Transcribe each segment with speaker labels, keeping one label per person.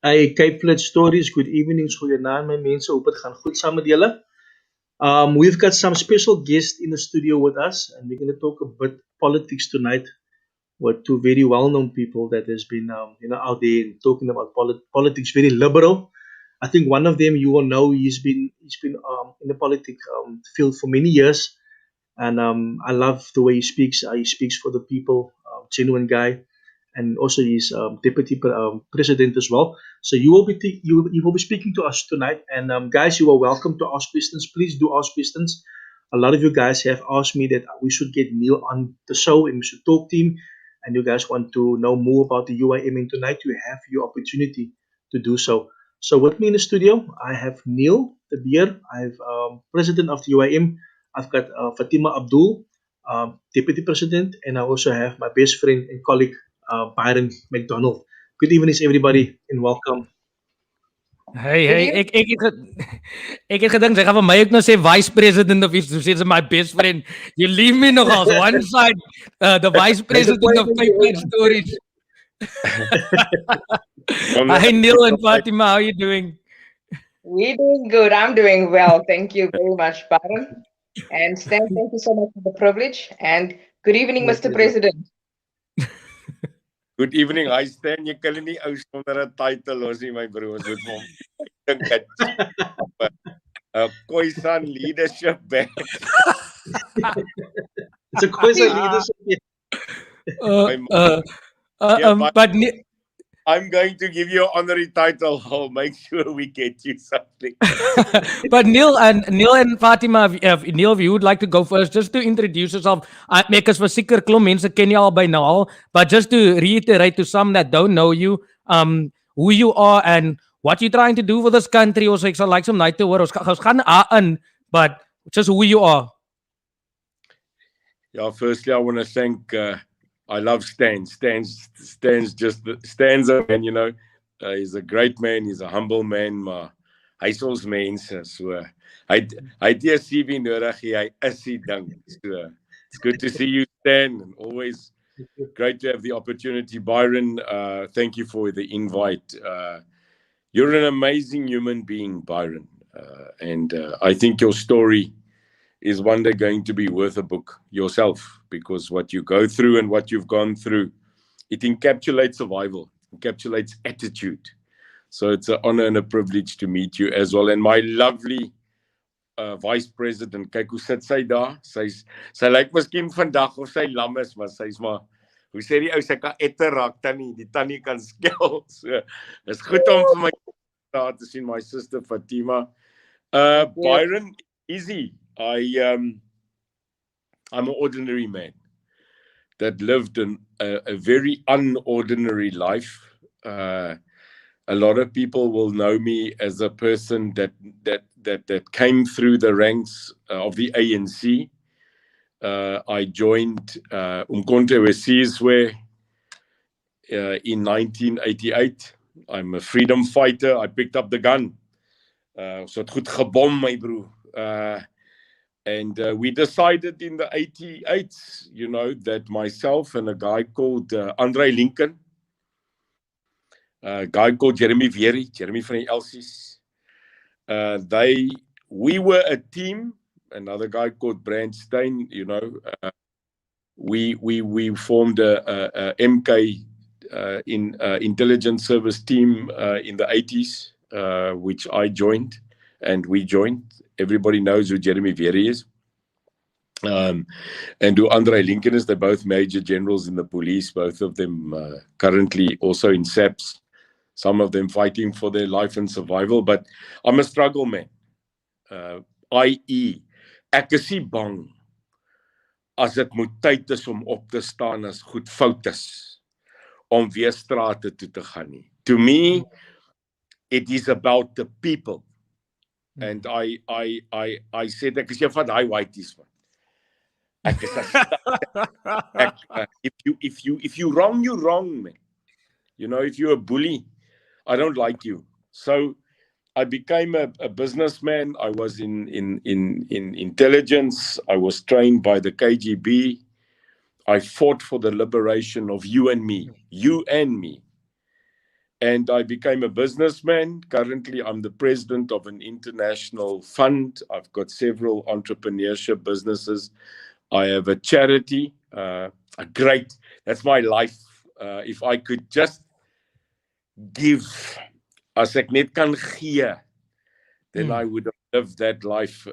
Speaker 1: Hey, Cape Flats Stories, good evenings, goeienaand my mense, hoop het gaan goed saam met julle. We've got some special guests in the studio with us, and we're going to talk a bit politics tonight with two very well-known people that has been, out there talking about politics, very liberal. I think one of them you will know. He's been in the politics field for many years, and I love the way he speaks. He speaks for the people, genuine guy, and also he's deputy president as well. So you will be speaking to us tonight, and guys, you are welcome to ask questions. Please do ask questions. A lot of you guys have asked me that we should get Neil on the show and we should talk to him. And you guys want to know more about the UIM, and tonight you have your opportunity to do so. So with me in the studio, I have Neil the Beer. I have president of the UIM. I've got Fatima Abdool, deputy president, and I also have my best friend and colleague Byron McDonald. Good evening, everybody, and welcome.
Speaker 2: Hey, ek het gedink sy gaan vir my ook nou sê vice president of iets, so sê sy my best friend. You leave me nog as one side, the vice president of Cape Stories. Hi Neil and Fatima, how are you doing?
Speaker 3: We're doing good. I'm doing well. Thank you very much, Baron. And Stan, thank you so much for the privilege. And good evening, Mr. President.
Speaker 4: Good evening, I Stan. Jy kan nie ou sonder 'n title los nie, my broer. Ons moet hom dink dit. Khoisan leadership back.
Speaker 1: It's a Khoisan leadership.
Speaker 2: But
Speaker 4: I'm going to give you an honorary title. I'll make sure we get you something.
Speaker 2: But Neil and Fatima, if you would like to go first, just to introduce yourself. Ek is verseker klomp mense ken jy al by nou al, but just to reiterate to some that don't know you, who you are and what you're trying to do for this country. Also, ek sal like some night te hoor. Ons gaan aan, but just who you are.
Speaker 4: Yeah, firstly, I want to thank. I love Stan. Stan's a man, you know. He's a great man. He's a humble man. Maar hy's ons mense. So hy die CV nodig. Hy is die ding. So it's good to see you, Stan, and always great to have the opportunity. Byron, thank you for the invite. You're an amazing human being, Byron, and I think your story is one day going to be worth a book yourself, because what you go through and what you've gone through, it encapsulates survival, encapsulates attitude. So it's an honor and a privilege to meet you as well. And my lovely vice president, kyk hoe sit sy daar. Sy lyk miskien vandag of sy lam is, maar sy's maar, hoe sê die ou, sy kan etter raak tannie, die tannie kan skel. So is goed om vir my daar te sien, my sister Fatima. Byron, easy. I'm an ordinary man that lived a very unordinary life. A lot of people will know me as a person that came through the ranks of the ANC. I joined Umkhonto weSizwe in 1988. I'm a freedom fighter. I picked up the gun. So het goed gebom, my broer. And we decided in the 88s, you know, that myself and a guy called Andre Lincoln, a guy called Jeremy van die Elsies, we were a team. Another guy called Brand Stein, you know, we formed a MK intelligence service team in the 80s, which I joined, and we joined. Everybody knows who Jeremy Vieri is, and who Andre Lincoln is. They're both major generals in the police, both of them currently also in SAPS, some of them fighting for their life and survival. But I'm a struggle man, i.e. ek is nie bang as dit moet tyd is om op te staan as goed fout is, om weer strate toe te gaan nie. To me, it is about the people. And I said, ek is jy van die whiteies man. Ek is if you wrong, you wrong, man. You know, if you're a bully, I don't like you. So I became a businessman. I was in intelligence. I was trained by the KGB. I fought for the liberation of you and me. You and me. and I became a businessman. Currently, I'm the president of an international fund. I've got several entrepreneurship businesses. I have a charity, a great, that's my life. If I could just give, as ek net kan gee, then I would have lived that life.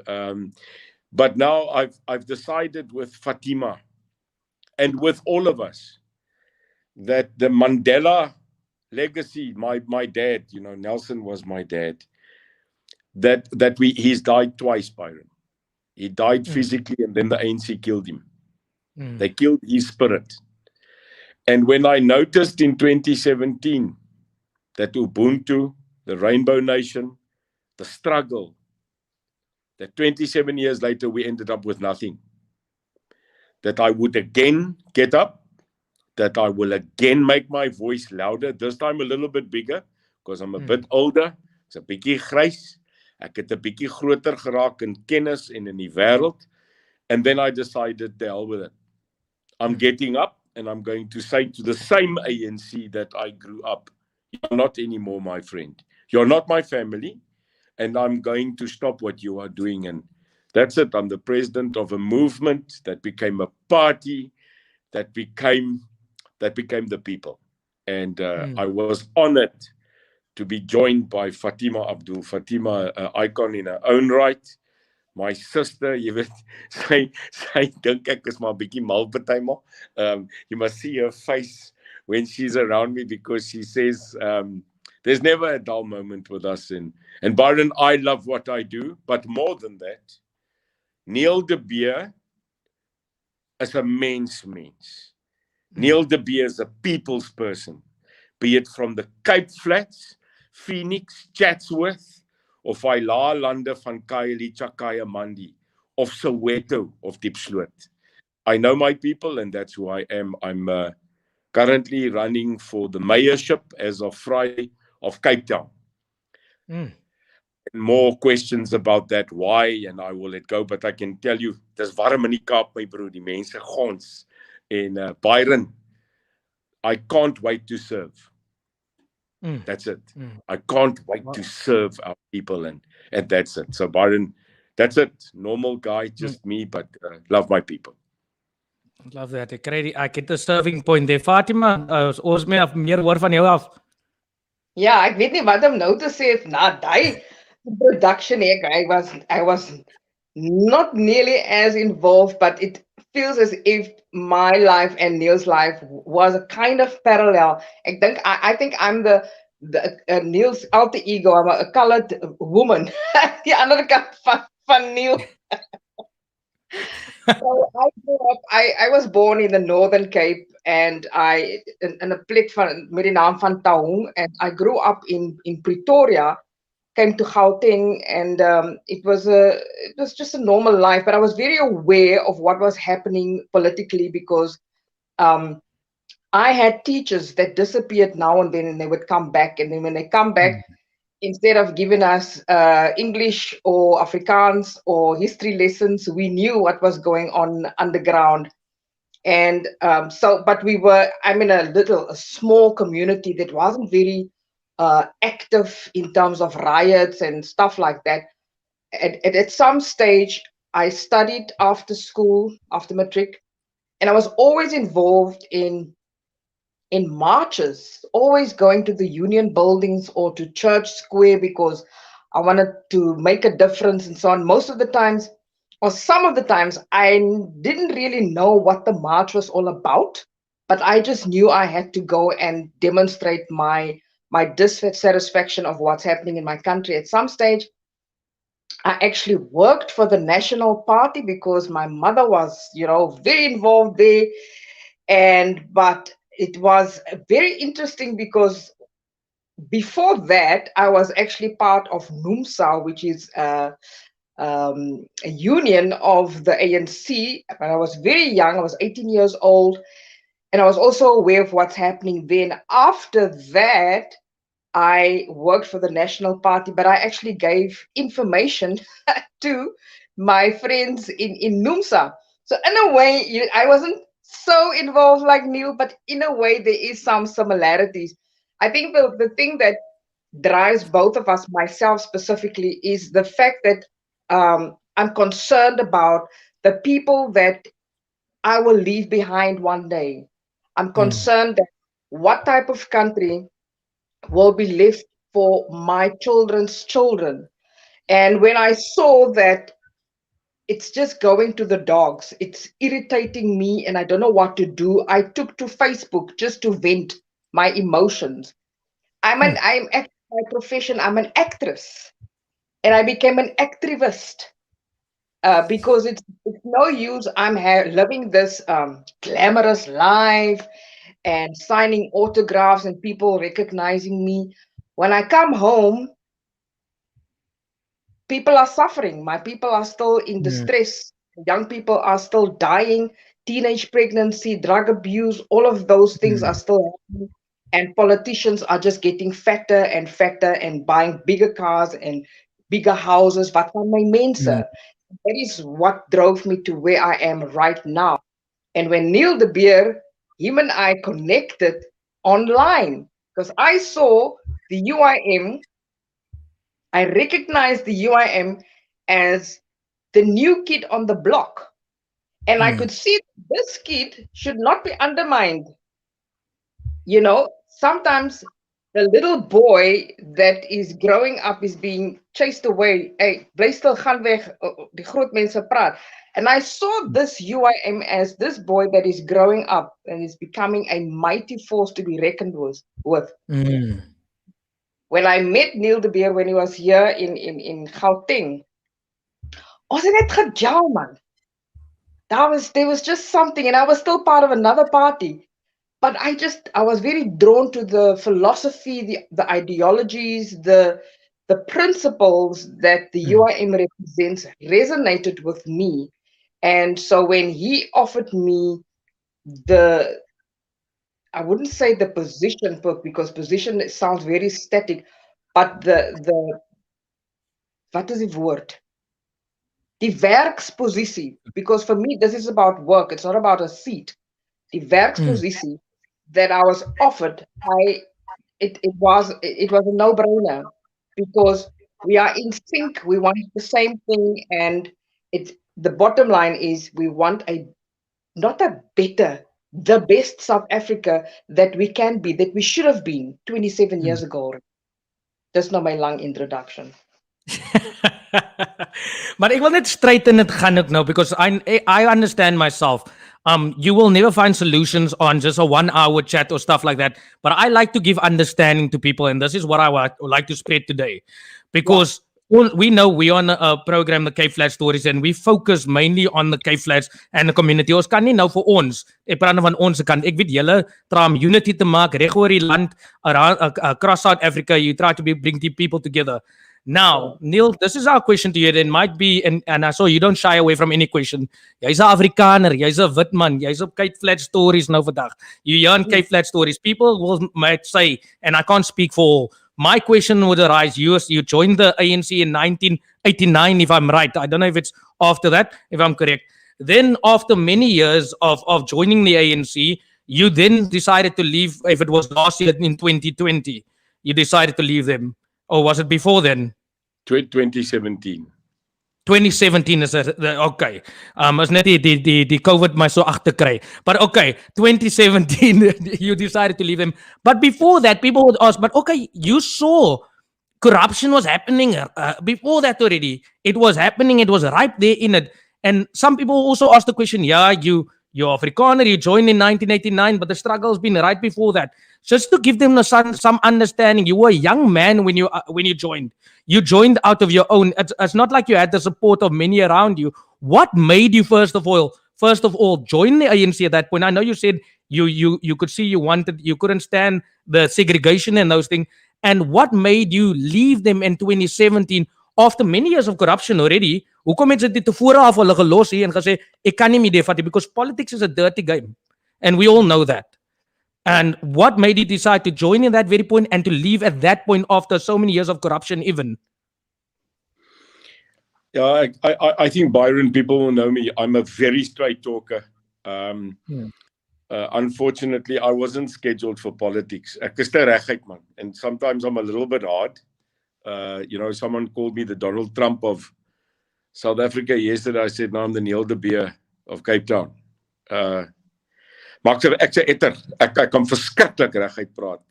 Speaker 4: But now I've decided with Fatima and with all of us that the Mandela legacy, my dad, Nelson was my dad, he's died twice, Byron. He died physically, and then the ANC killed him. They killed his spirit. And when I noticed in 2017 that Ubuntu, the Rainbow Nation, the struggle, that 27 years later we ended up with nothing, that I would again get up, that I will again make my voice louder, this time a little bit bigger, because I'm a bit older, it's a bietjie grys, ek het 'n bietjie groter geraak in kennis en in die wêreld, and then I decided, the hell with it. I'm getting up and I'm going to say to the same ANC that I grew up, you're not anymore my friend. You're not my family, and I'm going to stop what you are doing. And that's it. I'm the president of a movement that became a party that became the people. And I was honored to be joined by Fatima Abdool. Fatima, an icon in her own right. My sister, jy weet, sy dink ek is maar 'n bietjie mal partymal. You must see her face when she's around me, because she says, there's never a dull moment with us. And Byron, I love what I do, but more than that, Neil de Beer is a mens. Neil de Beer is a people's person, be it from the Cape Flats, Phoenix, Chatsworth, of hy lande van Khayelitsha, Mandi, of Soweto, of Diepsloot. I know my people, and that's who I am. I'm currently running for the mayorship as of Friday of Cape Town. And more questions about that, why, and I will let go, but I can tell you, dis warm in die Kaap, my broer, die mense gons. En Byron, I can't wait to serve. That's it. I can't wait to serve our people, and that's it. So Byron, that's it. Normal guy, just me, but love my people.
Speaker 2: Love that. I get the serving point there. Fatima, ons meer hoor van jou af.
Speaker 3: Ja, ek weet nie wat om nou te sê na daai production ek. I was not nearly as involved, but it feels as if my life and Neil's life was a kind of parallel. I think I'm the Neil's alter ego. I'm a colored woman. Die ander kant van Neil. So I grew up, I was born in the Northern Cape, and in 'n plek met die naam van Taung, and I grew up in Pretoria, came to Gauteng, and it was just a normal life, but I was very aware of what was happening politically, because I had teachers that disappeared now and then, and they would come back, and then when they come back, instead of giving us English or Afrikaans or history lessons, we knew what was going on underground. And but I'm in a small community that wasn't very active in terms of riots and stuff like that. At some stage, I studied after school, after matric, and I was always involved in marches, always going to the union buildings or to Church Square, because I wanted to make a difference and so on. Most of the times, or some of the times, I didn't really know what the march was all about, but I just knew I had to go and demonstrate my dissatisfaction of what's happening in my country. At some stage, I actually worked for the National Party because my mother was, very involved there. But it was very interesting because before that, I was actually part of NUMSA, which is a union of the ANC. When I was very young, I was 18 years old, and I was also aware of what's happening then. After that, I worked for the National Party, but I actually gave information to my friends in NUMSA. So in a way, I wasn't so involved like Neil, but in a way, there is some similarities. I think the thing that drives both of us, myself specifically, is the fact that I'm concerned about the people that I will leave behind one day. I'm concerned that what type of country will be left for my children's children. And when I saw that it's just going to the dogs, it's irritating me and I don't know what to do, I took to Facebook just to vent my emotions. I'm by profession, I'm an actress, and I became an activist because it's no use. I'm living this glamorous life and signing autographs and people recognizing me. When I come home, people are suffering. My people are still in distress. Young people are still dying. Teenage pregnancy, drug abuse, all of those things are still happening. And politicians are just getting fatter and fatter and buying bigger cars and bigger houses. Wat van my mense? That is what drove me to where I am right now. And when Neil de Beer, him and I connected online, because I saw the UIM, I recognized the UIM as the new kid on the block. And I could see this kid should not be undermined. You know, sometimes the little boy that is growing up is being chased away. Hey, bly stil, gaan weg, die groot mense praat. And I saw this UIM as this boy that is growing up and is becoming a mighty force to be reckoned with. When I met Neil de Beer when he was here in Gauteng, ons het net gejal, man. There was just something, and I was still part of another party. But I was very drawn to the philosophy, the ideologies, the principles that the UIM represents resonated with me. And so when he offered me I wouldn't say the position, because position sounds very static, but what is the word? Die werksposisie, because for me this is about work, it's not about a seat. Die werksposisie that I was offered, it was a no-brainer, because we are in sync, we want the same thing, and the bottom line is we want not a better, the best South Africa that we can be, that we should have been 27 years ago. That's not my long introduction.
Speaker 2: Maar ek wil net straight in dit gaan ook nou, because I understand myself. You will never find solutions on just a 1 hour chat or stuff like that. But I like to give understanding to people, and this is what I would like to spread today. Because we know we're on a program, the Cape Flats Stories, and we focus mainly on the Cape Flats and the community. Ons kan nie nou vir ons, ek praat van ons kant. Ek weet julle try unity te maak reg oor die land, across South Africa. You try to bring the people together. Now, Neil, this is our question to you. It might be, and I saw you don't shy away from any question. Jy's 'n Afrikaner, jy's 'n wit man, jy's op Cape Flats Stories nou vandag. You're on Cape Flats Stories. People might say, and I can't speak for all, my question would arise, you joined the ANC in 1989, if I'm right. I don't know if it's after that, if I'm correct. Then after many years of joining the ANC, you then decided to leave, if it was last year in 2020, you decided to leave them. Or was it before then?
Speaker 4: 2017.
Speaker 2: 2017 is okay. Is net die COVID my so agter kry. But okay, 2017 you decided to leave them. But before that, people would ask, but okay, you saw corruption was happening before that already. It was happening, it was right there in it. And some people also ask the question, yeah, you're Afrikaner, you joined in 1989, but the struggle's been right before that. Just to give them some understanding, you were a young man when you joined. You joined out of your own. It's not like you had the support of many around you. What made you first of all join the ANC at that point? I know you said you could see you couldn't stand the segregation and those things. And what made you leave them in 2017 after many years of corruption already? Hoekom het dit tevore af hulle gelos hier en gesê ek kan nie meer vat, because politics is a dirty game, and we all know that. And what made you decide to join in that very point and to leave at that point after so many years of corruption even?
Speaker 4: Yeah, I think, Byron, people will know me. I'm a very straight talker. Unfortunately, I wasn't scheduled for politics. Ek is te reguit, man. And sometimes I'm a little bit hard. Someone called me the Donald Trump of South Africa yesterday. I said, no, I'm the Neil de Beer of Cape Town. Maar ek sê etter. Ek kan verskriklik reguit praat.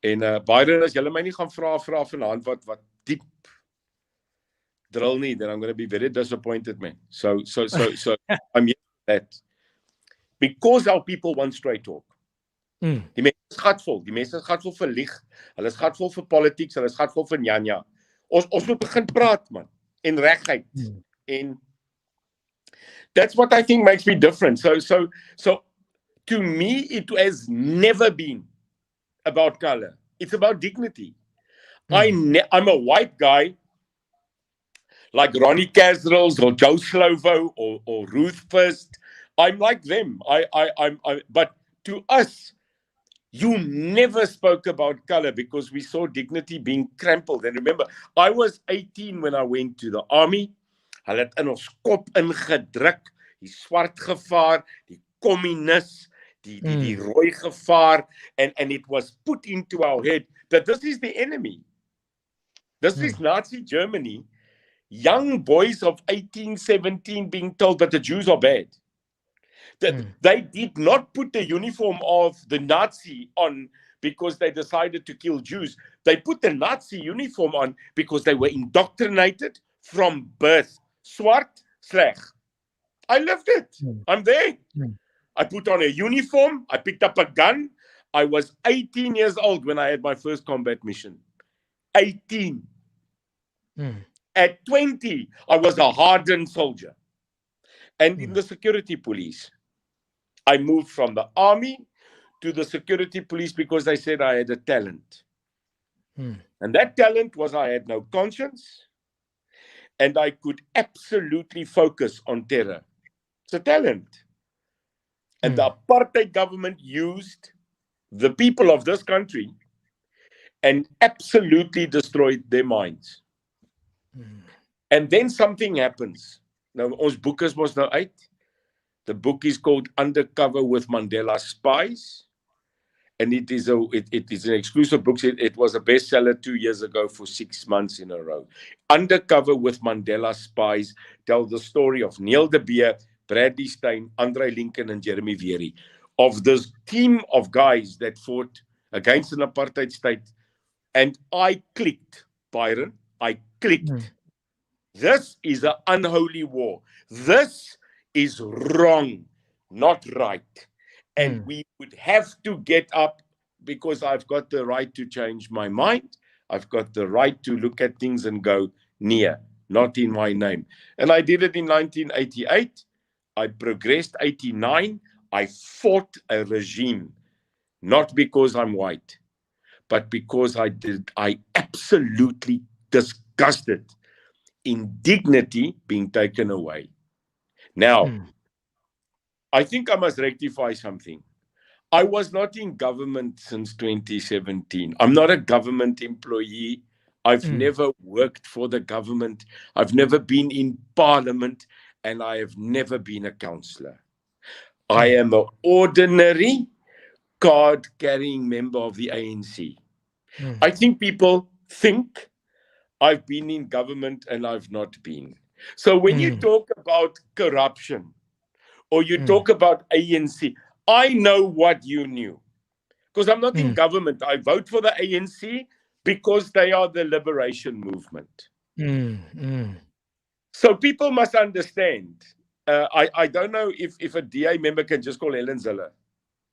Speaker 4: En Biden, as julle my nie gaan vra vanaand wat diep drill nie, then I'm going to be very disappointed, man. So I'm here for that. Because our people want straight talk. Die mense is gatvol. Die mense is gatvol vir lieg. Hulle is gatvol vir politics. Hulle is gatvol vir njanja. Ons moet begin praat, man. En regheid. En that's what I think makes me different. So to me, it has never been about color. It's about dignity. I'm a white guy like Ronnie Casrills or Joe Slovo or Ruth First. I'm like them. But to us, you never spoke about color because we saw dignity being trampled. And remember, I was 18 when I went to the army. Hulle het in ons kop ingedruk, die swart gevaar, die communist, die rooi gevaar, and it was put into our head that this is the enemy. This is Nazi Germany. Young boys of 18, 17 being told that the Jews are bad. That they did not put the uniform of the Nazi on because they decided to kill Jews. They put the Nazi uniform on because they were indoctrinated from birth. Swart, sleg. I lived it. I'm there. I put on a uniform. I picked up a gun. I was 18 years old when I had my first combat mission. 18. At 20, I was a hardened soldier. And in the security police, I moved from the army to the security police because they said I had a talent. And that talent was I had no conscience and I could absolutely focus on terror. It's a talent. And the apartheid government used the people of this country and absolutely destroyed their minds. And then something happens. Now, ons boek is mos nou uit. The book is called Undercover with Mandela Spies. And it is an exclusive book. It was a bestseller 2 years ago for 6 months in a row. Undercover with Mandela Spies tells the story of Neil de Beer, Bradley Steyn, Andre Lincoln, and Jeremy Veery, of this team of guys that fought against an apartheid state. And I clicked, Byron, I clicked. This is an unholy war. This is wrong, not right. And we would have to get up because I've got the right to change my mind. I've got the right to look at things and go, near, not in my name. And I did it in 1988. I progressed 89. I fought a regime, not because I'm white, but because I absolutely disgusted in dignity being taken away. Now, I think I must rectify something. I was not in government since 2017. I'm not a government employee. I've never worked for the government. I've never been in parliament, and I have never been a councillor. I am an ordinary card-carrying member of the ANC. I think people think I've been in government and I've not been. So when you talk about corruption or you talk about ANC, I know what you knew. Because I'm not in government. I vote for the ANC because they are the liberation movement. So people must understand. I don't know if a DA member can just call Helen Zille.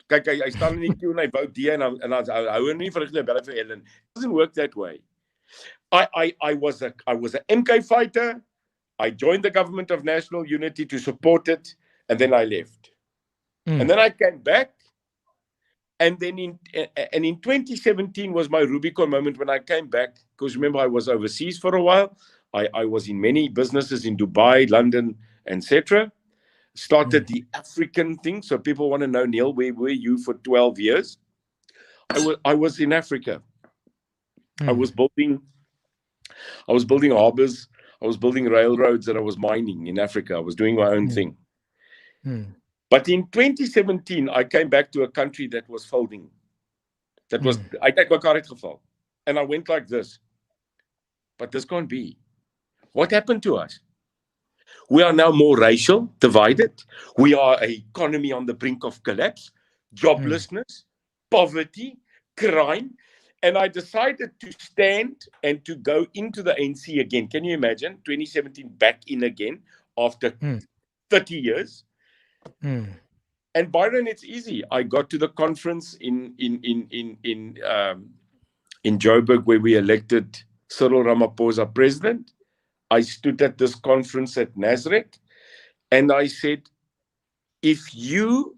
Speaker 4: Kyk, I staan in die queue and I vote DA and I hou nie vir Helen. It doesn't work that way. I was a MK fighter. I joined the government of national unity to support it, and then I left. And then I came back, and then in 2017 was my Rubicon moment when I came back, because remember I was overseas for a while. I was in many businesses in Dubai, London, etc. Started the African thing, so people want to know, Neil, where were you for 12 years? I was in Africa. I was building harbors. I was building railroads, and I was mining in Africa. I was doing my own thing. But in 2017, I came back to a country that was folding. That was, I take my car uitgeval. And I went like this. But this can't be. What happened to us? We are now more racial, divided. We are an economy on the brink of collapse, joblessness, poverty, crime. And I decided to stand and to go into the ANC again. Can you imagine? 2017, back in again after 30 years. And Byron, it's easy. I got to the conference in Joburg where we elected Cyril Ramaphosa president. I stood at this conference at Nazareth and I said, if you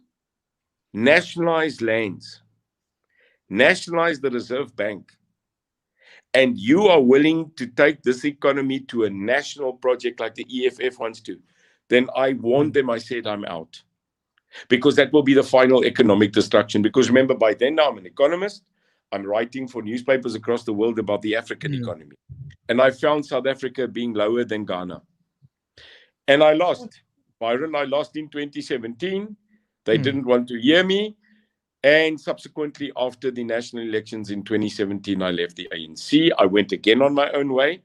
Speaker 4: nationalize lands, nationalize the Reserve Bank, and you are willing to take this economy to a national project like the EFF wants to, then I warned them, I said, I'm out. Because that will be the final economic destruction. Because remember, by then now I'm an economist. I'm writing for newspapers across the world about the African economy. And I found South Africa being lower than Ghana. And I lost. Byron, I lost in 2017. They didn't want to hear me. And subsequently, after the national elections in 2017, I left the ANC. I went again on my own way.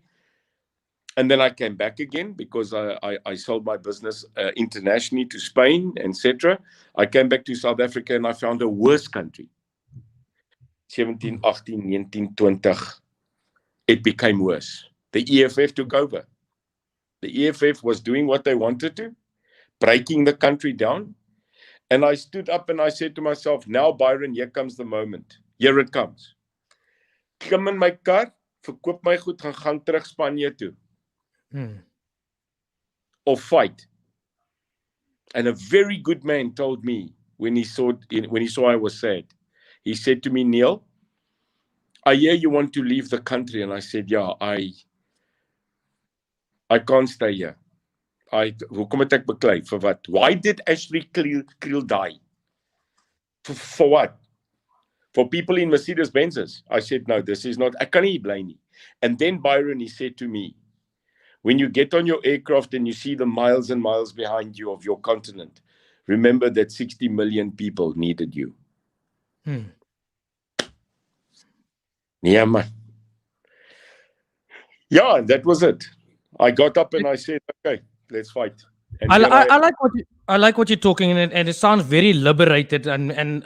Speaker 4: And then I came back again because I sold my business internationally to Spain, etc. I came back to South Africa and I found a worse country. 17, 18, 19, 20. It became worse. The EFF took over. The EFF was doing what they wanted to, breaking the country down. And I stood up and I said to myself, now, Byron, here comes the moment. Here it comes. Klim in my car, verkoop my goed, gaan terug Spanje toe. Or fight. And a very good man told me when he saw I was sad, he said to me, Neil, I hear you want to leave the country. And I said, yeah, I can't stay here. Hoekom het ek beklei? For what? Why did Ashley Creel die? For what? For people in Mercedes Benzes. I said, no, this is not, I can't blame me. And then Byron, he said to me, when you get on your aircraft and you see the miles and miles behind you of your continent, remember that 60 million people needed you. Yeah, man. Yeah, and that was it. I got up and I said, okay, let's fight. And
Speaker 2: I like what you're talking and it sounds very liberated and 'n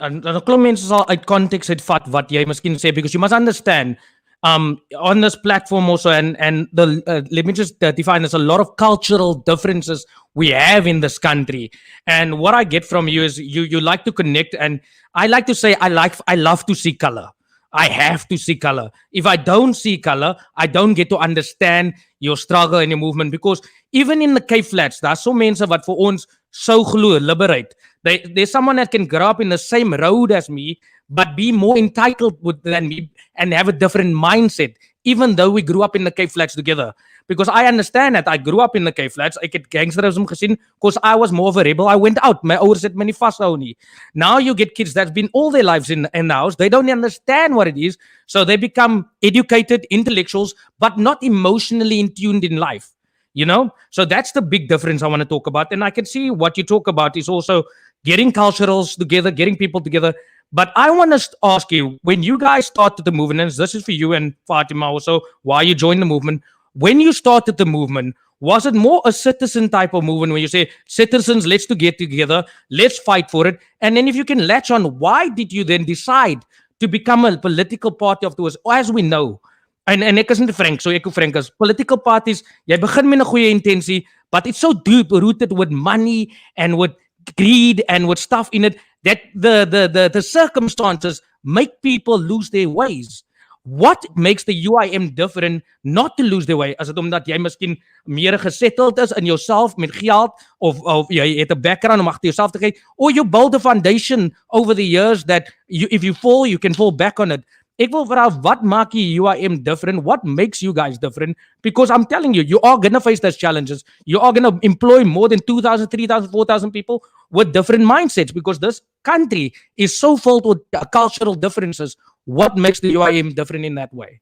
Speaker 2: klomp mense sal uit konteks uitvat wat jy miskien sê because you must understand on this platform also and the let me just define there's a lot of cultural differences we have in this country, and what I get from you is you like to connect, and I like to say I love to see color. I have to see color. If I don't see color, I don't get to understand your struggle and your movement, because even in the Cape Flats, there are so mense wat vir ons so glo liberate. There's someone that can grow up in the same road as me, but be more entitled than me and have a different mindset, even though we grew up in the Cape Flats together. Because I understand that I grew up in the Cape Flats. Ek het gangsterism gesien because I was more of a rebel. I went out. My ouers het my nie vashou nie. Now you get kids that's been all their lives in the house. They don't understand what it is. So they become educated intellectuals, but not emotionally in tuned in life. You know? So that's the big difference I want to talk about. And I can see what you talk about is also getting culturals together, getting people together. But I want to ask you, when you guys started the movement, and this is for you and Fatima also, why you joined the movement, when you started the movement, was it more a citizen type of movement where you say, citizens, let's get together, let's fight for it? And then if you can latch on, why did you then decide to become a political party afterwards? As we know, and ek is nie frank, so ek frank is, political parties, jy begin met 'n goeie intensie, but it's so deep rooted with money and with greed and with stuff in it that the circumstances make people lose their ways. What makes the UIM different not to lose their way? As dit omdat jy miskien meer gesettled is in jouself met geld of jy het 'n background om agter jouself te kyk, or you build a foundation over the years that if you fall, you can fall back on it. Ek wil vra, wat maak die UIM different? What makes you guys different? Because I'm telling you, you are going to face those challenges. You are going to employ more than 2,000, 3,000, 4,000 people with different mindsets, because this country is so filled with cultural differences. What makes the UIM different in that way?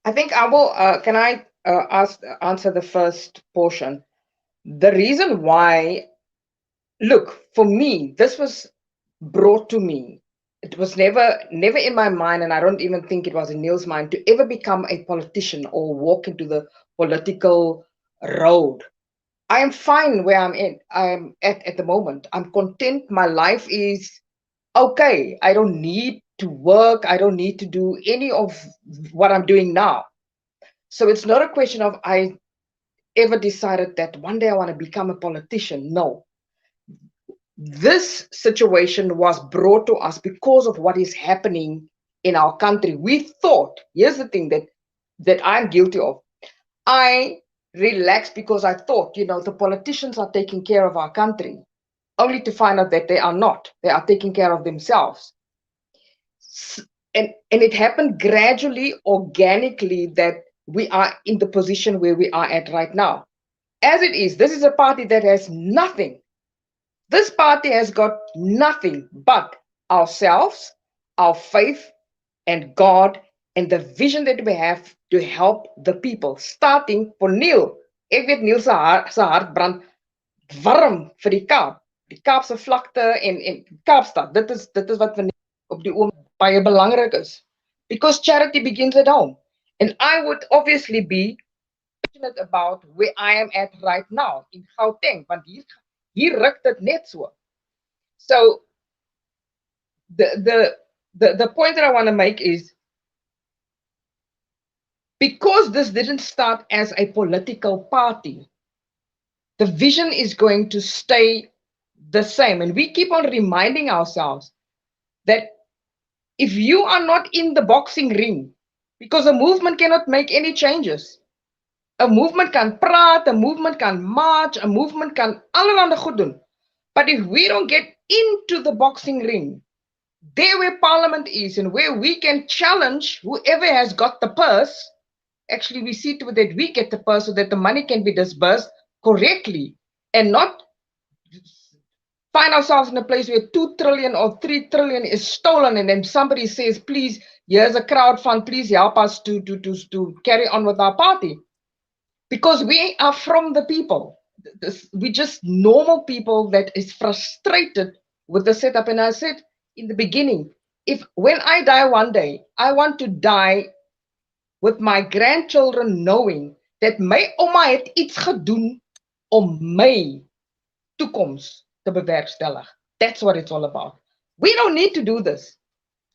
Speaker 3: I think I will, can I answer the first portion? The reason why Look, for me, this was brought to me. It was never in my mind, and I don't even think it was in Neil's mind to ever become a politician or walk into the political road. I am fine where I'm at the moment. I'm content. My life is okay. I don't need to work. I don't need to do any of what I'm doing now. So it's not a question of I ever decided that one day I want to become a politician. No, this situation was brought to us because of what is happening in our country. We thought, here's the thing that I'm guilty of. I relaxed because I thought, the politicians are taking care of our country, only to find out that they are not. They are taking care of themselves. And it happened gradually, organically, that we are in the position where we are at right now. As it is, this is a party that has nothing. This party has got nothing but ourselves, our faith, and God, and the vision that we have to help the people. Starting for Neil. Ek weet Neil se hart brand warm vir die Kaap. Die Kaapse vlakte en Kaapstad. Dit is wat vir Neil op die oomblik baie belangrik is. Because charity begins at home. And I would obviously be passionate about where I am at right now in Gauteng, want hier ruk dit net so. So the point that I want to make is, because this didn't start as a political party, the vision is going to stay the same. And we keep on reminding ourselves that if you are not in the boxing ring, because a movement cannot make any changes. A movement can praat, a movement can march, a movement can allerhande goed doen. But if we don't get into the boxing ring, there where parliament is and where we can challenge whoever has got the purse, actually we see to it that we get the purse so that the money can be disbursed correctly and not find ourselves in a place where 2 trillion or 3 trillion is stolen and then somebody says, please, here's a crowd fund, please help us to carry on with our party. Because we are from the people. We just normal people that is frustrated with the setup. And I said in the beginning, when I die one day, I want to die with my grandchildren knowing that my oma het iets gedoen om my toekoms te bewerkstellig. That's what it's all about. We don't need to do this.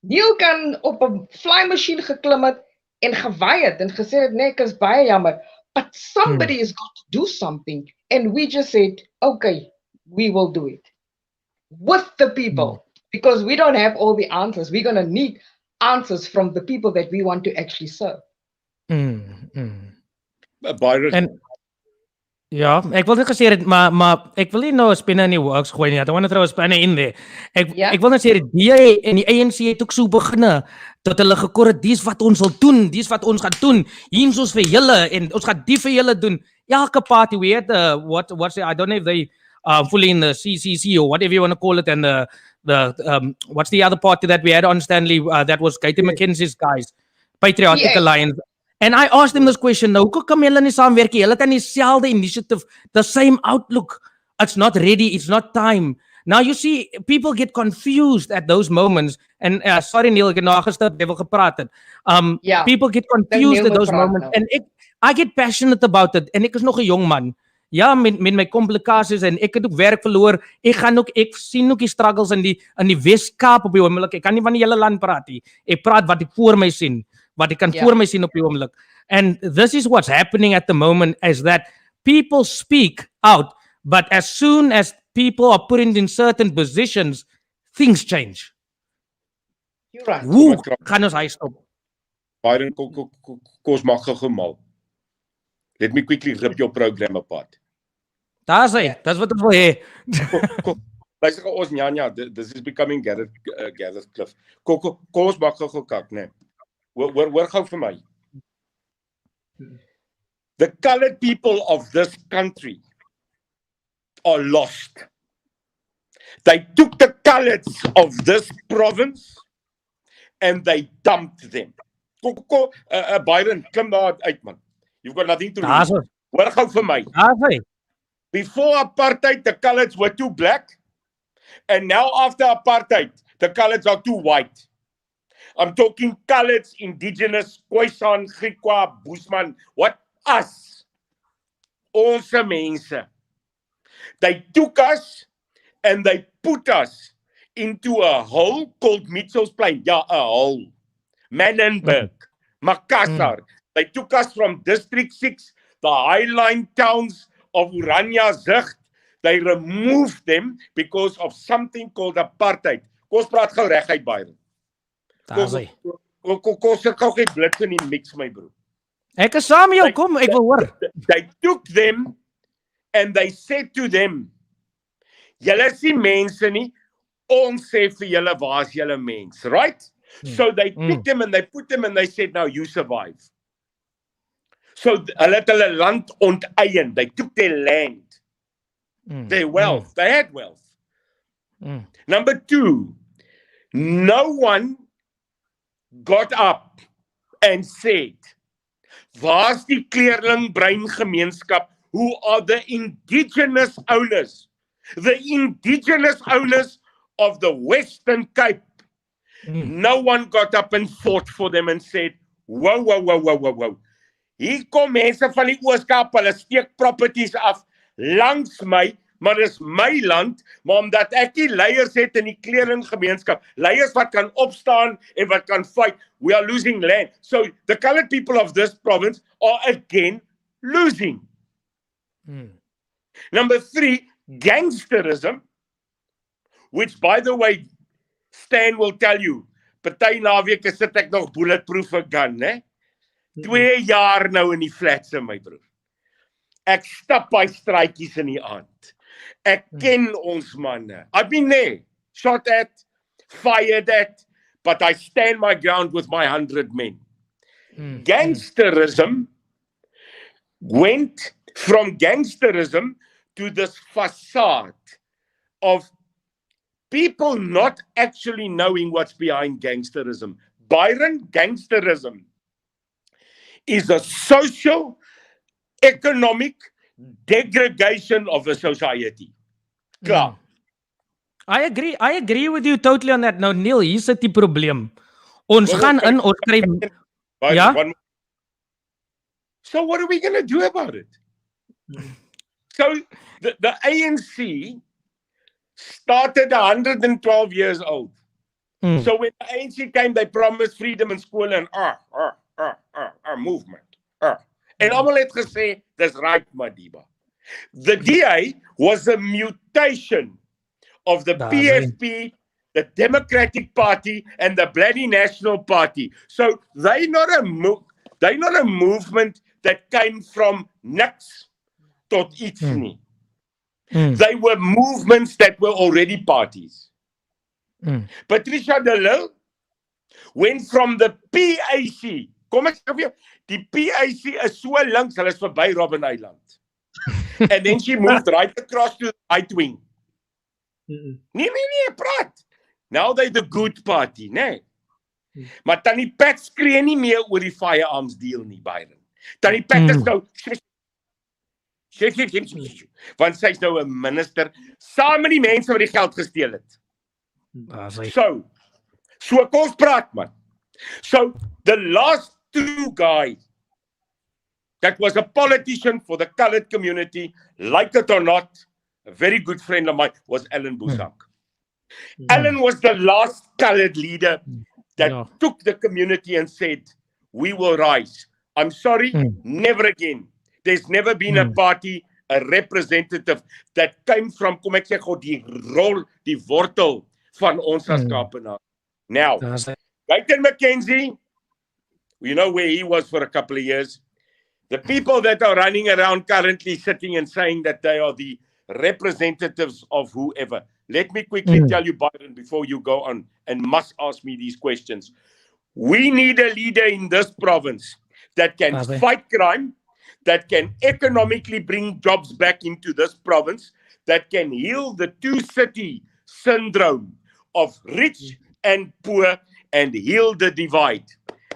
Speaker 3: Neil kan op 'n fly machine geklim het en gewaai het en gesê het nee, ek is baie jammer. But somebody has got to do something. And we just said, okay, we will do it. With the people. Because we don't have all the answers. We're going to need answers from the people that we want to actually serve.
Speaker 4: Byron.
Speaker 2: En ja, ek wil net gesê het, maar ek wil nie nou 'n spinner in die works gooi nie. I don't want to throw a spanner in there. Ek wil net sê dat die en die ANC het ook so beginne dat hulle gekor het, dis wat ons wil doen, dis wat ons gaan doen. Hier is ons vir julle en ons gaan die vir julle doen. Elke party we had what's it, I don't know if they fully in the CCC or whatever you want to call it, and the what's the other party that we had on Stanley that was Katie McKenzie's guys, Patriotic Alliance. And I asked him this question, nou, hoekom kan julle nie saamwerk nie? Julle het aan dieselfde initiative, the same outlook. It's not ready, it's not time. Now you see, people get confused at those moments. And sorry Neil, ek het nou gestap, jy wil gepraat het. People get confused at those moments. And I get passionate about it. En ek is nog 'n jong man. Ja, met my komplikasies en ek het ook werk verloor. Ek sien ook die struggles in die Wes-Kaap op die oomblik. Ek kan nie van die hele land praat nie. Ek praat wat ek voor my sien. Wat ek kan voor my sien op die oomblik. And this is what's happening at the moment, is that people speak out, but as soon as people are put in certain positions, things change.
Speaker 3: You're right.
Speaker 2: Hoe gaan ons hy stop?
Speaker 4: Byron, kos maak gemal. Let me quickly rip your program apart.
Speaker 2: Daar's hy. Dis wat ons wil hê.
Speaker 4: Luister ons Nyanya, this is becoming Gareth Cliff. Kos maak gekak, nee. Hoor gou vir my. The colored people of this country are lost. They took the coloreds of this province and they dumped them. Byron, klim daar uit man. You've got nothing to lose. Hoor gou vir my. Before apartheid, the colours were too black. And now after apartheid, the colours are too white. I'm talking colours, indigenous, Khoisan, Griqua, Boesman, what? Us. Ons mense. They took us and they put us into a hole called Mitchell's Plain. Yeah, a hole. Manenberg, Makassar. They took us from District 6, the highline towns of Oranje Zicht. They removed them because of something called apartheid. Kom ons praat gou reguit, Byron. Kom sit gou geen blits in die mix, my bro.
Speaker 2: Ek is saam met jou, kom, ek wil hoor.
Speaker 4: They took them and they said to them, julle is nie mense nie, ons sê vir julle waar is julle mens, right? So they took them and they put them and they said, now you survive. So hulle het hulle land onteien. They took their land, their wealth. They had wealth. Number 2, no one got up and said, waar's die kleerling brein gemeenskap? Who are the indigenous owners? The indigenous owners of the Western Cape. No one got up and fought for them and said, whoa. Hier kom mense van die Ooskaap, hulle steek properties af langs my, maar dis my land, maar omdat ek die leiers het in die kleerling gemeenskap, leiers wat kan opstaan en wat kan fight, we are losing land. So the colored people of this province are again losing. Number 3, gangsterism, which by the way, Stan will tell you, party naweke sit ek nog bulletproof 'n gun, né? 2 jaar nou in die flats, my broer. Ek stap by straatjies in die aand. Ek ken ons manne. I've been there, shot at, fired at, but I stand my ground with my 100 men. Gangsterism went from gangsterism to this facade of people not actually knowing what's behind gangsterism. Byron, gangsterism is a social, economic degradation of a society. Klaar.
Speaker 2: I agree with you totally on that. Nou Neil, hier sit die probleem. Ons gaan in, ons skryf ja?
Speaker 4: So what are we going to do about it? So the ANC started 112 years old. So when the ANC came, they promised freedom in school and our movement. En almal het gesê, dis right, Madiba. The DA was a mutation of the PFP, the Democratic Party, and the bloody National Party. So they're not a movement that came from niks tot iets nie. They were movements that were already parties. Patricia de Lille went from the PAC. Kom ek sê vir jou, die PAC is so links, hulle is verby Robben Island. And then she moved right across to the right wing. Nee, praat. Now they're the good party, nee. Maar Tannie Pat skree nie meer oor die firearms deal nie, Byron. Tannie Pat is nou want sy is nou 'n minister saam met die mense wat die geld gesteel het. So kom ons praat, man. So the last 2 guys that was a politician for the colored community, like it or not, a very good friend of mine was Alan Busak. Alan was the last colored leader that took the community and said, we will rise. I'm sorry, never again. There's never been a party, a representative that came from, kom ek sê gou, die wortel van ons as Kaapenaar. Now, Guyton McKenzie, you know where he was for a couple of years. The people that are running around currently sitting and saying that they are the representatives of whoever. Let me quickly tell you, Byron, before you go on and must ask me these questions. We need a leader in this province that can fight crime, that can economically bring jobs back into this province, that can heal the two-city syndrome of rich and poor and heal the divide.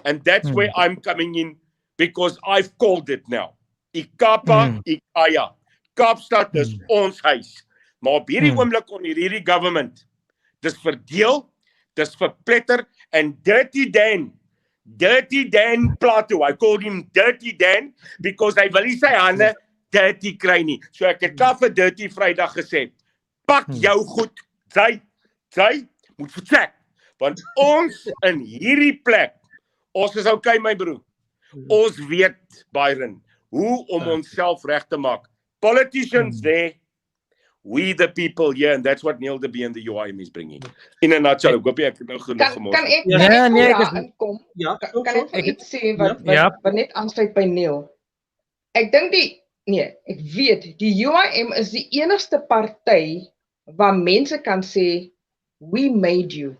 Speaker 4: And that's where I'm coming in, because I've called it now. Ikapa, Ikaya. Kaapstad is ons huis. Maar op hierdie oomblik onder hierdie government, dis verdeel, dis verpletter, en Dirty Dan Plato, I called him Dirty Dan, because hy wil nie sy hande dirty kry nie. So ek het klaar vir Dirty Vrydag gesê, pak jou goed, jy moet vertrek, want ons in hierdie plek, ons is okay my broer, ons weet, Byron, hoe om onsself reg te maak. Politicians there, we the people here, and that's what Neil de B and the UIM is bringing. In a nutshell, ek hoop jy ek het nou genoeg gemors.
Speaker 3: Kan ek inkom? Kan ek vir iets sê wat net aansluit by Neil? Ek dink ek weet, die UIM is die enigste party waar mense kan sê, we made you.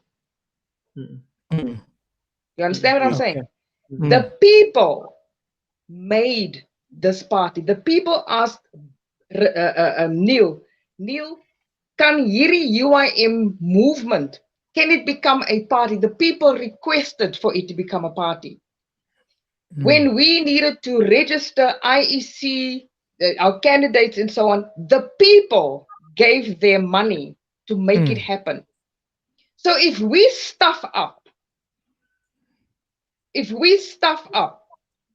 Speaker 3: You understand what I'm saying? The people made this party. The people asked Neil, can hierdie UIM movement, can it become a party? The people requested for it to become a party. When we needed to register IEC, our candidates and so on, the people gave their money to make it happen. So if we stuff up,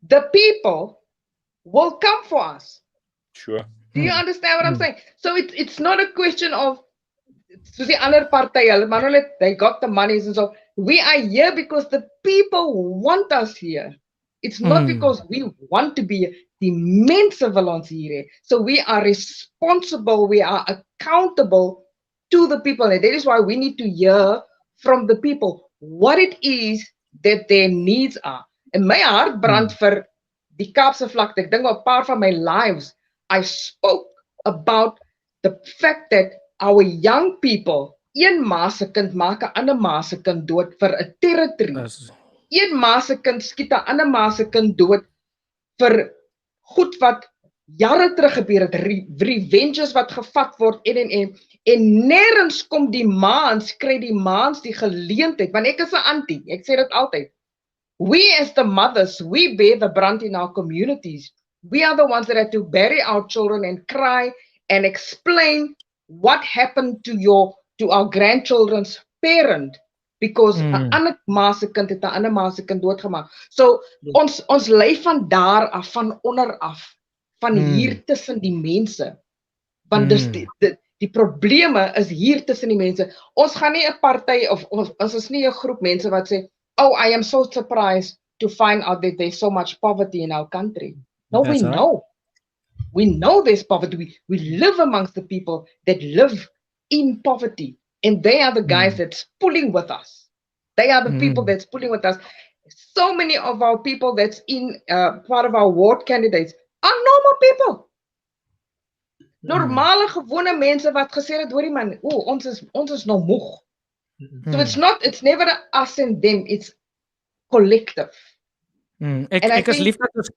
Speaker 3: the people will come for us.
Speaker 4: Sure.
Speaker 3: Do you understand what I'm saying? So it's not a question of, soos die ander partye, they got the monies and so. We are here because the people want us here. It's not because we want to be here. Die mense wil ons hier hê. So we are responsible, we are accountable to the people. And that is why we need to hear from the people what it is that their needs are. En my hart brand vir die Kaapse vlakte. Ek dink op 'n paar van my lives, I spoke about the fact that our young people, een ma se kind maak 'n ander ma se kind dood vir 'n territory. Een ma se kind skiet 'n ander ma se kind dood vir goed wat jare terug gebeur het, revenges wat gevat word en nêrens kom die maans, kry die maans die geleentheid, want ek is 'n auntie, ek sê dit altyd. We as the mothers, we bear the brunt in our communities. We are the ones that have to bury our children and cry and explain what happened to our grandchildren's parent, because 'n ander ma se kind het 'n ander ma se kind doodgemaak. So ons lei van daar af, van onder af, van hier tussen die mense. Want dus die probleme is hier tussen die mense. Ons gaan nie 'n party of ons is nie 'n groep mense wat sê, oh, I am so surprised to find out that there's so much poverty in our country. No, we know. We know there's poverty. We live amongst the people that live in poverty. And they are the guys that's pulling with us. They are the people that's pulling with us. So many of our people that's in part of our ward candidates are normal people. Normale, gewone mense wat gesê het, hoorie man, ons is nou moeg. So it's never us and them, it's collective.
Speaker 2: Ek is lief dat ons...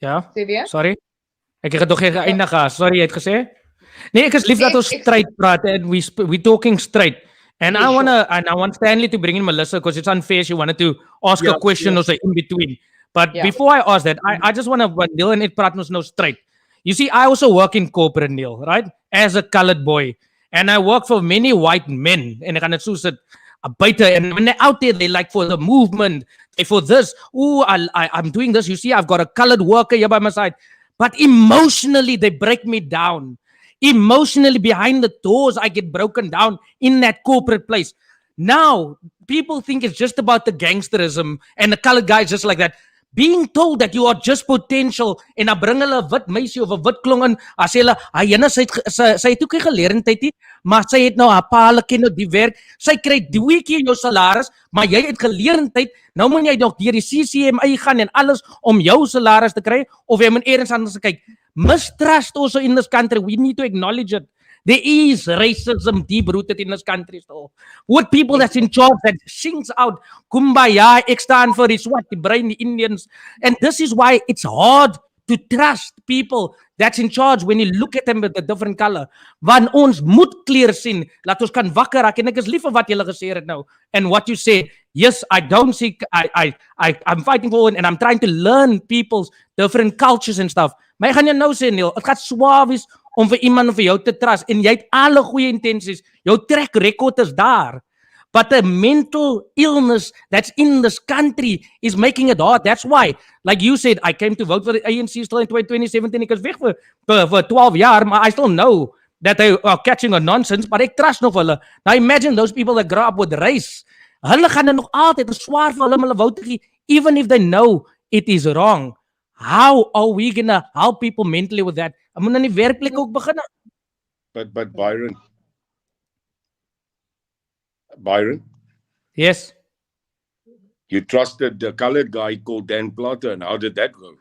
Speaker 2: Ja,
Speaker 3: Sê weer?
Speaker 2: sorry. Ek het nog nie geëindig. Sorry, jy het gesê? Nee, ek is lief dat ons straight praat and we talking straight. And I want Stanley to bring in Melissa because it's unfair. She wanted to ask a question or say in between. But before I ask that, I just want to Neil and it praat ons nou straight. You see, I also work in corporate, Neil, right? As a colored boy. And I work for many white men. En ek gaan dit so sit buite. And when they're out there, they like for the movement, they for this. I'm doing this. You see, I've got a colored worker here by my side. But emotionally, they break me down. Emotionally, behind the doors, I get broken down in that corporate place. Now, people think it's just about the gangsterism and the colored guys just like that. Being told that you are just potential en dan bring hulle 'n wit meisie of 'n wit klong in, as hulle, sy het ook nie geleerdheid nie, maar sy het nou haar pa, hulle ken nou die werk, sy kry 2 keer jou salaris, maar jy het geleerdheid, nou moet jy nog deur die CCMA gaan en alles om jou salaris te kry, of jy moet eers anders kyk. Mistrust also in this country, we need to acknowledge it. There is racism deep-rooted in this country still. What people that's in charge that sings out, Kumbaya, ek staan vir die swart, die bruin, die Indians. And this is why it's hard to trust people that's in charge when you look at them with a different color. Want ons moet clear sien, laat ons kan wakker raak. En ek is lief vir wat julle gesê het nou. And what you say, yes, I don't see, I'm fighting for it and I'm trying to learn people's different cultures and stuff. Maar ek gaan jou nou sê Neil, dit gaan swaar wees om vir iemand of vir jou te trust en jy het alle goeie intensies. Jou track record is daar. But the mental illness that's in this country is making it hard. That's why, like you said, I came to vote for the ANC still in 2017. Ek is weg vir 12 jaar, maar I still know that they are catching on nonsense, but ek trust nog hulle. Now imagine those people that grow up with race. Hulle gaan dit nog altyd swaar vir hulle om hulle vote te gee, even if they know it is wrong. How are we gonna help people mentally with that? Ek moet in die werkplek ook begin.
Speaker 4: But Byron,
Speaker 2: Yes.
Speaker 4: you trusted the colored guy called Dan Plato, and how did that go?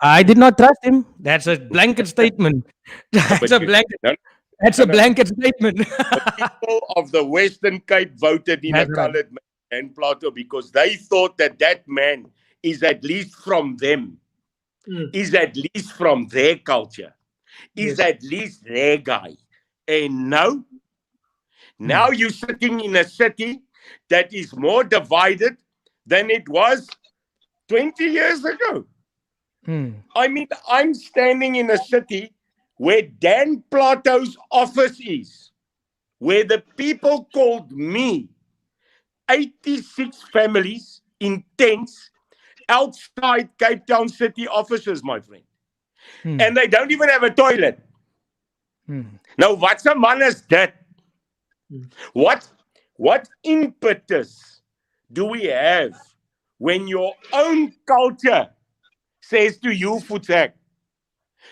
Speaker 2: I did not trust him. That's a blanket statement. That's a blanket. That's a blanket statement.
Speaker 4: The people of the Western Cape voted in
Speaker 2: That's
Speaker 4: a
Speaker 2: right.
Speaker 4: colored man, Dan Plato, because they thought that man is at least from them, is at least from their culture, is at least their guy. And now you're sitting in a city that is more divided than it was 20 years ago. I mean, I'm standing in a city where Dan Plato's office is, where the people called me, 86 families in tents outside Cape Town city offices, my friend. And they don't even have a toilet. Now, what's a man is that? What impetus do we have when your own culture says to you, Futek?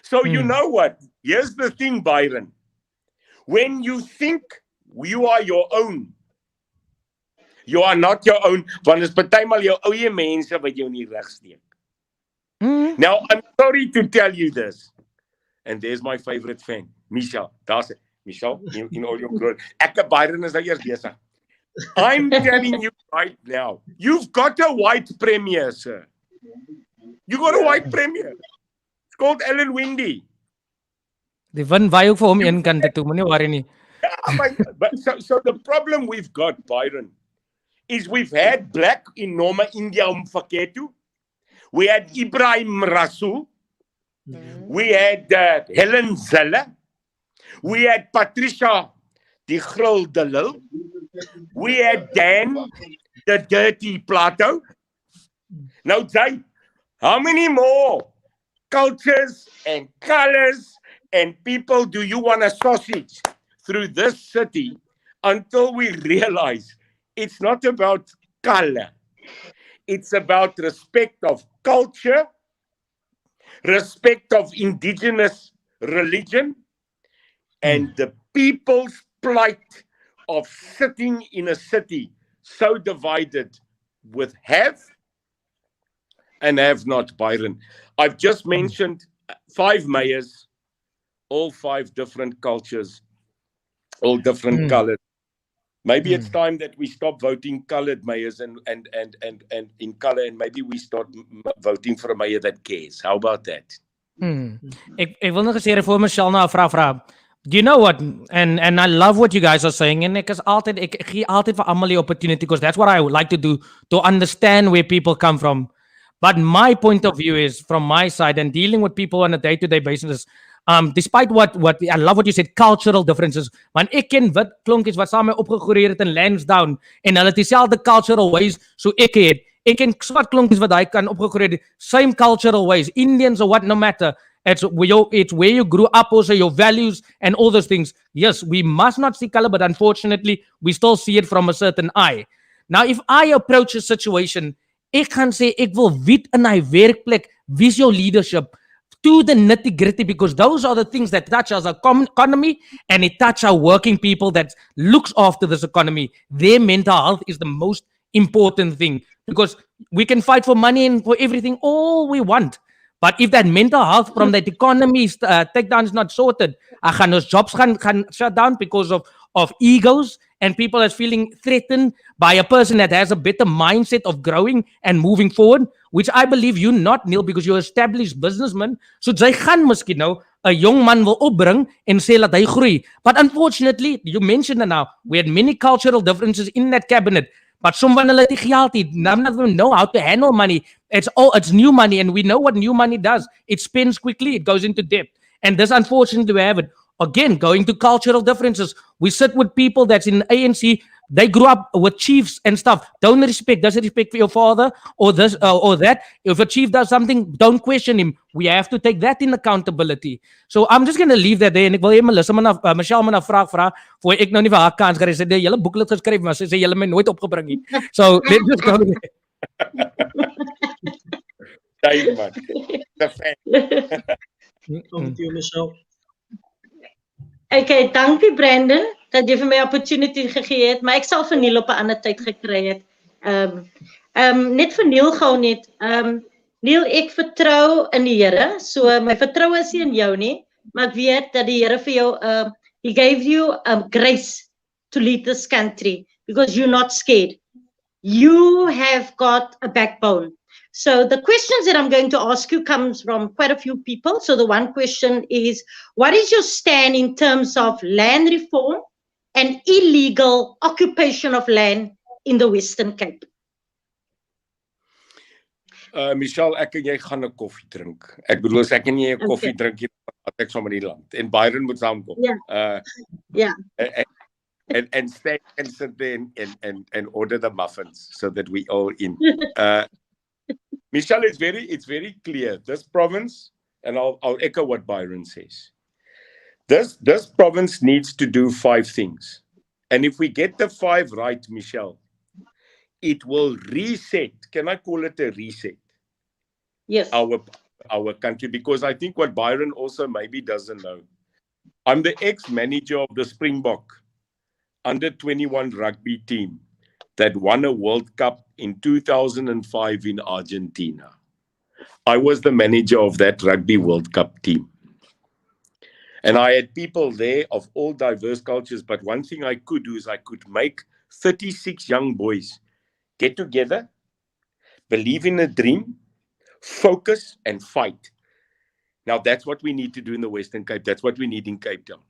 Speaker 4: So you know what? Here's the thing, Byron. When you think you are your own, you are not your own. Want is partymal jou eie mense wat jou nie regsteek. Now, I'm sorry to tell you this. And there's my favorite fan, Michelle. Daar's Michelle, in all your glory. Ek Byron is nou eers besig. I'm telling you right now, you've got a white premier, sir. You got a white premier. It's called Ellen Windy.
Speaker 2: Die wind waai ook vir hom een kant toe, moenie worry nie.
Speaker 4: But so the problem we've got, Byron, is we've had black in Norma India Umfaketu. We had Ibrahim Rasool. We had Helen Zeller. We had Patricia die Gril de Lille. We had Dan, the Dirty Plato. Now, Jay, how many more cultures and colors and people do you want to sausage through this city until we realize it's not about color. It's about respect of culture, respect of indigenous religion, and the people's plight of sitting in a city so divided with have and have not, Byron. I've just mentioned 5 mayors, all 5 different cultures, all different colors. Maybe it's time that we stop voting colored mayors and in color, and maybe we start voting for a mayor that cares. How about that?
Speaker 2: Ek wil nog gesê vir Michelle nou 'n vraag vra. Do you know what? And I love what you guys are saying. En ek gee altyd vir almal die opportunity because that's what I would like to do, to understand where people come from. But my point of view is from my side and dealing with people on a day-to-day basis. Despite what I love what you said, cultural differences. Want ek ken wit klonkies wat saam met my opgegroei het in Lansdowne en hulle het dieselfde cultural ways so ek het. Ek ken swart klonkies wat hy kan opgegroei het, same cultural ways, Indians or what, no matter. It's where you grew up, also your values and all those things. Yes, we must not see color, but unfortunately, we still see it from a certain eye. Now, if I approach a situation, ek gaan sê ek wil weet in hy werkplek, wie is jou leadership? To the nitty-gritty, because those are the things that touch our economy and it touch our working people that looks after this economy. Their mental health is the most important thing because we can fight for money and for everything all we want. But if that mental health from that economy takedown is not sorted, those jobs can shut down because of egos and people that's feeling threatened by a person that has a better mindset of growing and moving forward, which I believe you're not, Neil, because you're an established businessman. So jy gaan miskien nou 'n jong man wil opbring en sê dat hy groei. But unfortunately, you mentioned it now, we had many cultural differences in that cabinet. But some van hulle het nie geld nie. None of them know how to handle money. It's new money, and we know what new money does. It spends quickly, it goes into debt. And this, unfortunately, we have it. Again, going to cultural differences. We sit with people that's in ANC. They grew up with chiefs and stuff. Don't respect. Doesn't respect for your father or this or that. If a chief does something, don't question him. We have to take that in accountability. So I'm just going to leave that there. En ek wil hê Michelle my 'n vraag vra voor ek nou nie vir haar kans kry. Sy sê jy hele boeklet geskryf, maar sy sê jy het my nooit opgebring nie. So let's just go there.
Speaker 4: Dave, man. The fan.
Speaker 1: Thank you, Michelle.
Speaker 5: Okay, dankie Brandon dat jy vir my opportunity gegee het, maar ek sal vir Neil op 'n ander tyd gekry het. Net vir Neil gou net. Neil, ek vertrou in die Here. So my vertroue is nie in jou nie, maar ek weet dat die Here vir jou he gave you grace to lead this country because you're not scared. You have got a backbone. So the questions that I'm going to ask you comes from quite a few people. So the one question is, what is your stand in terms of land reform and illegal occupation of land in the Western Cape?
Speaker 4: Michelle, ek en jy gaan 'n koffie drink. Ek bedoel as ek en jy 'n koffie drink hier, dan ek sommer in die land. En Byron moet saamkom.
Speaker 5: Yeah.
Speaker 4: And stay and sit there and order the muffins so that we all in. Michelle, it's very clear. This province, and I'll echo what Byron says. This province needs to do 5 things. And if we get the 5 right, Michelle, it will reset. Can I call it a reset?
Speaker 5: Yes.
Speaker 4: Our country, because I think what Byron also maybe doesn't know. I'm the ex-manager of the Springbok under-21 rugby team that won a World Cup in 2005 in Argentina. I was the manager of that Rugby World Cup team. And I had people there of all diverse cultures, but one thing I could do is I could make 36 young boys get together, believe in a dream, focus, and fight. Now, that's what we need to do in the Western Cape. That's what we need in Cape Town.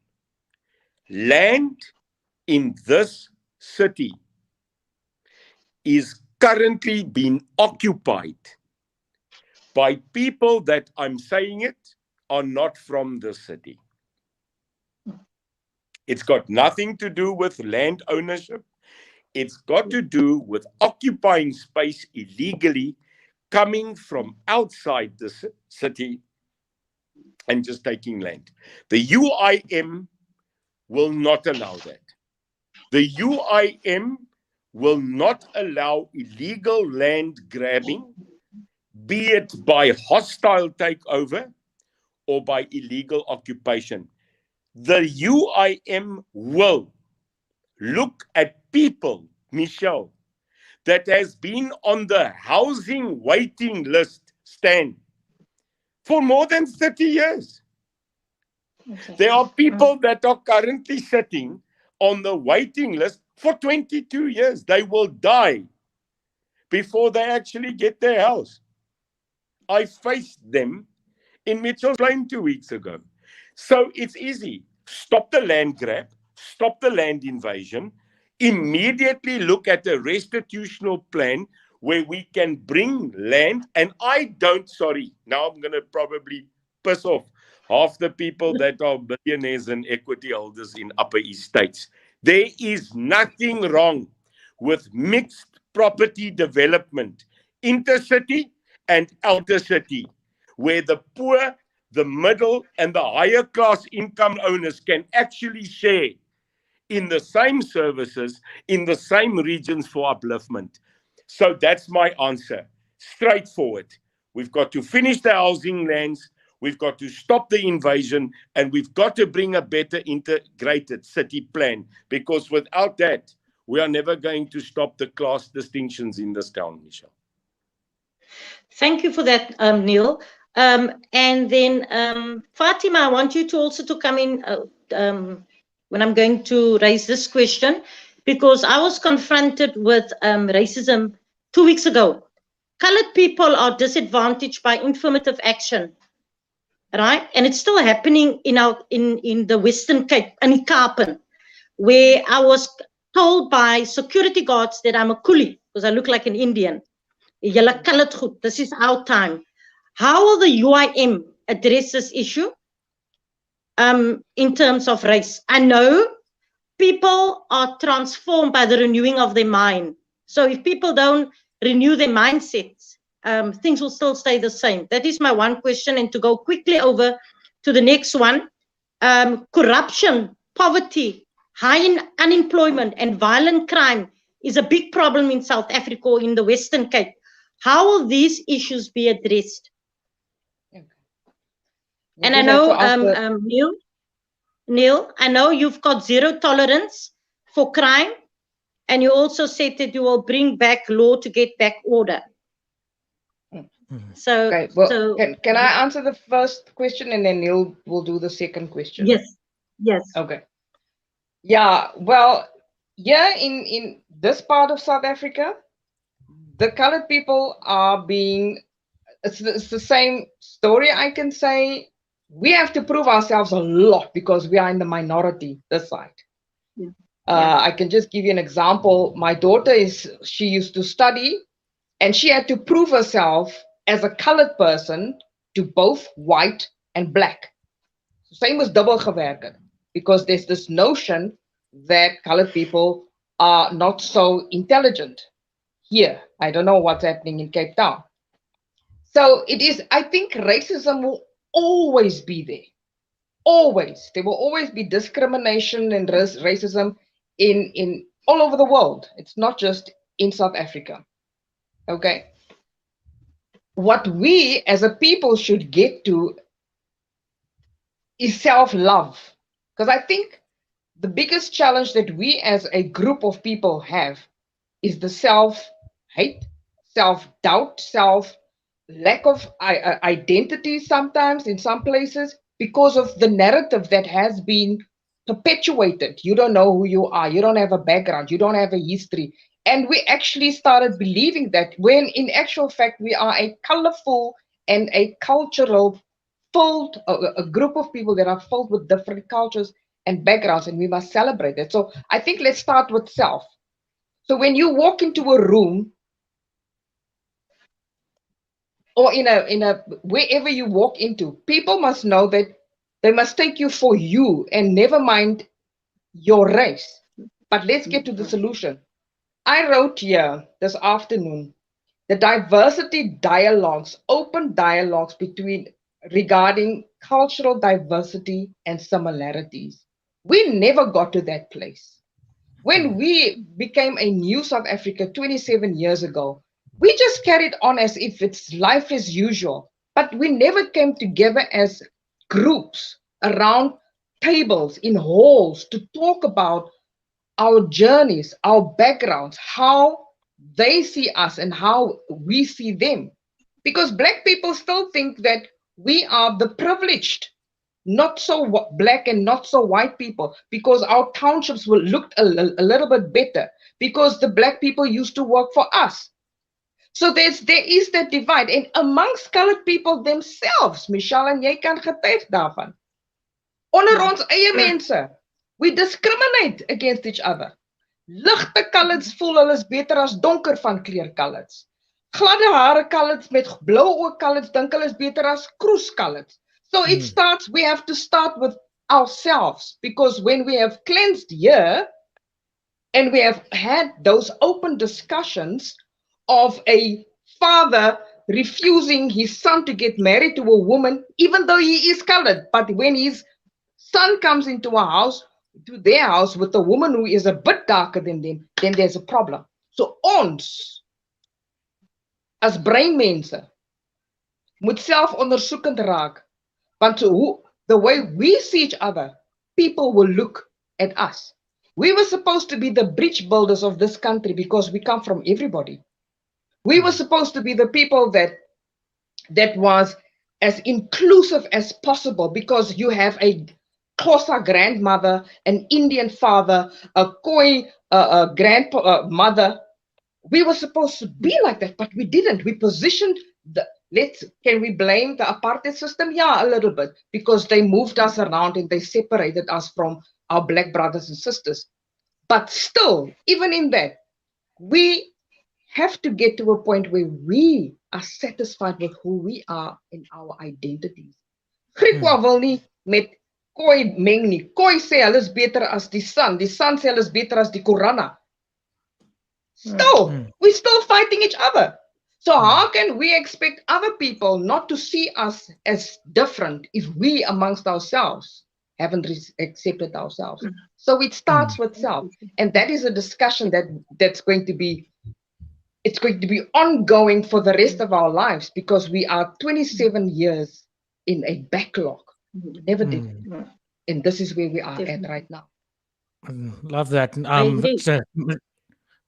Speaker 4: Land in this city is currently being occupied by people that, I'm saying it, are not from the city. It's got nothing to do with land ownership. It's got to do with occupying space illegally, coming from outside the city and just taking land. The UIM will not allow that. The UIM will not allow illegal land grabbing, be it by hostile takeover or by illegal occupation. The UIM will look at people, Michelle, that has been on the housing waiting list, Stan, for more than 30 years. Okay. There are people that are currently sitting on the waiting list for 22 years. They will die before they actually get their house. I faced them in Mitchell's Plain 2 weeks ago. So it's easy. Stop the land grab, stop the land invasion, immediately look at a restitutional plan where we can bring land. And now I'm going to probably piss off half the people that are billionaires and equity holders in Upper East States. There is nothing wrong with mixed property development, intercity and outer city, where the poor, the middle, and the higher class income owners can actually share in the same services, in the same regions for upliftment. So that's my answer. Straightforward. We've got to finish the housing lands, we've got to stop the invasion, and we've got to bring a better integrated city plan, because without that, we are never going to stop the class distinctions in this town, Michelle.
Speaker 5: Thank you for that, Neil. And then, Fatima, I want you to also to come in when I'm going to raise this question, because I was confronted with racism 2 weeks ago. Colored people are disadvantaged by affirmative action, right? And it's still happening in the Western Cape, in Kapen, where I was told by security guards that I'm a coolie because I look like an Indian. Julle kan dit goed. This is our time. How will the UIM address this issue in terms of race? I know people are transformed by the renewing of their mind. So if people don't renew their mindsets, things will still stay the same. That is my one question. And to go quickly over to the next one, corruption, poverty, high unemployment, and violent crime is a big problem in South Africa or in the Western Cape. How will these issues be addressed?
Speaker 3: Okay.
Speaker 5: And I know, Neil, I know you've got zero tolerance for crime, and you also said that you will bring back law to get back order. So,
Speaker 3: okay, well, can I answer the first question and then Neil will do the second question?
Speaker 5: Yes.
Speaker 3: Okay. Yeah, well, yeah, in this part of South Africa, the colored people are being, it's the same story, I can say. We have to prove ourselves a lot because we are in the minority this side. I can just give you an example. My daughter she used to study and she had to prove herself as a colored person to both white and black. Same as double gewerkt, because there's this notion that colored people are not so intelligent here. I don't know what's happening in Cape Town. So it is, I think racism will always be there. Always. There will always be discrimination and racism in all over the world. It's not just in South Africa. Okay. What we as a people should get to is self-love. Because I think the biggest challenge that we as a group of people have is the self-hate, self-doubt, lack of identity sometimes in some places because of the narrative that has been perpetuated. You don't know who you are. You don't have a background. You don't have a history. And we actually started believing that when in actual fact we are a colorful and a cultural filled, a group of people that are filled with different cultures and backgrounds, and we must celebrate it. So I think let's start with self. So when you walk into a room or in a wherever you walk into, people must know that they must take you for you and never mind your race. But let's get to the solution. I wrote here this afternoon the diversity dialogues, open dialogues regarding cultural diversity and similarities. We never got to that place. When we became a new South Africa 27 years ago, we just carried on as if it's life as usual, but we never came together as groups around tables in halls to talk about our journeys, our backgrounds, how they see us and how we see them. Because Black people still think that we are the privileged, not so Black and not so white people, because our townships will look a little bit better, because the Black people used to work for us. So there is that divide. And amongst colored people themselves, Michelle en jy kan getuig daarvan. Onder ons eie mense, we discriminate against each other. Ligte coloureds voel hulle is beter as donker van kleur coloureds. Gladde hare coloureds met blou oë coloureds dink hulle is beter as kroes coloureds. So it starts, we have to start with ourselves, because when we have cleansed here and we have had those open discussions of a father refusing his son to get married to a woman, even though he is colored, but when his son comes into a house, to their house with a woman who is a bit darker than them, then there's a problem. So ons, as breinmense, moet self-ondersoekend raak. Want the way we see each other, people will look at us. We were supposed to be the bridge builders of this country because we come from everybody. We were supposed to be the people that was as inclusive as possible, because you have a Xhosa grandmother, an Indian father, a Khoi grandmother. We were supposed to be like that, but we didn't. We positioned can we blame the apartheid system? Yeah, a little bit, because they moved us around and they separated us from our Black brothers and sisters. But still, even in that, we have to get to a point where we are satisfied with who we are in our identities. Griekwa wil nie met Koi meng nie. Koi sê hulle is beter as die San sê hulle is beter as die Korana. Still, we're still fighting each other. So how can we expect other people not to see us as different if we amongst ourselves haven't accepted ourselves? So it starts with self, and that is a discussion that's going to be ongoing for the rest of our lives, because we are 27 years in a backlog. Never did. And this is where we are at right now.
Speaker 2: Love that.
Speaker 5: agree.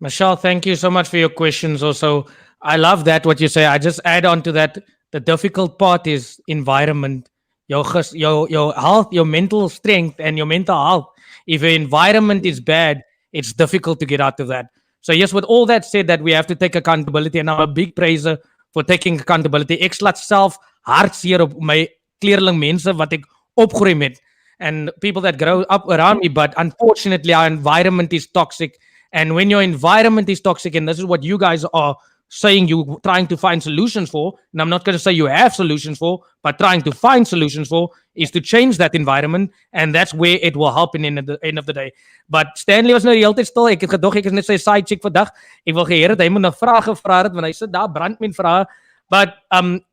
Speaker 2: Michelle, thank you so much for your questions. Also, I love that what you say. I just add on to that. The difficult part is environment, your health, your mental strength, and your mental health. If your environment is bad, it's difficult to get out of that. So yes, with all that said, that we have to take accountability, and I'm a big praiser for taking accountability. Ek laat self hartseer op my kleerling mense wat ek opgroei met, and people that grow up around me. But unfortunately, our environment is toxic. And when your environment is toxic, and this is what you guys are saying, you trying to find solutions for, and I'm not going to say you have solutions for, but trying to find solutions for, is to change that environment, and that's where it will help in the end of the day. But Stanley was nou die hele tyd stil. Ek het gedog ek is net sy side chick vandag. Ek wil geheer dat hy moet 'n vraag gevra het, want hy sit daar brand met vrae. But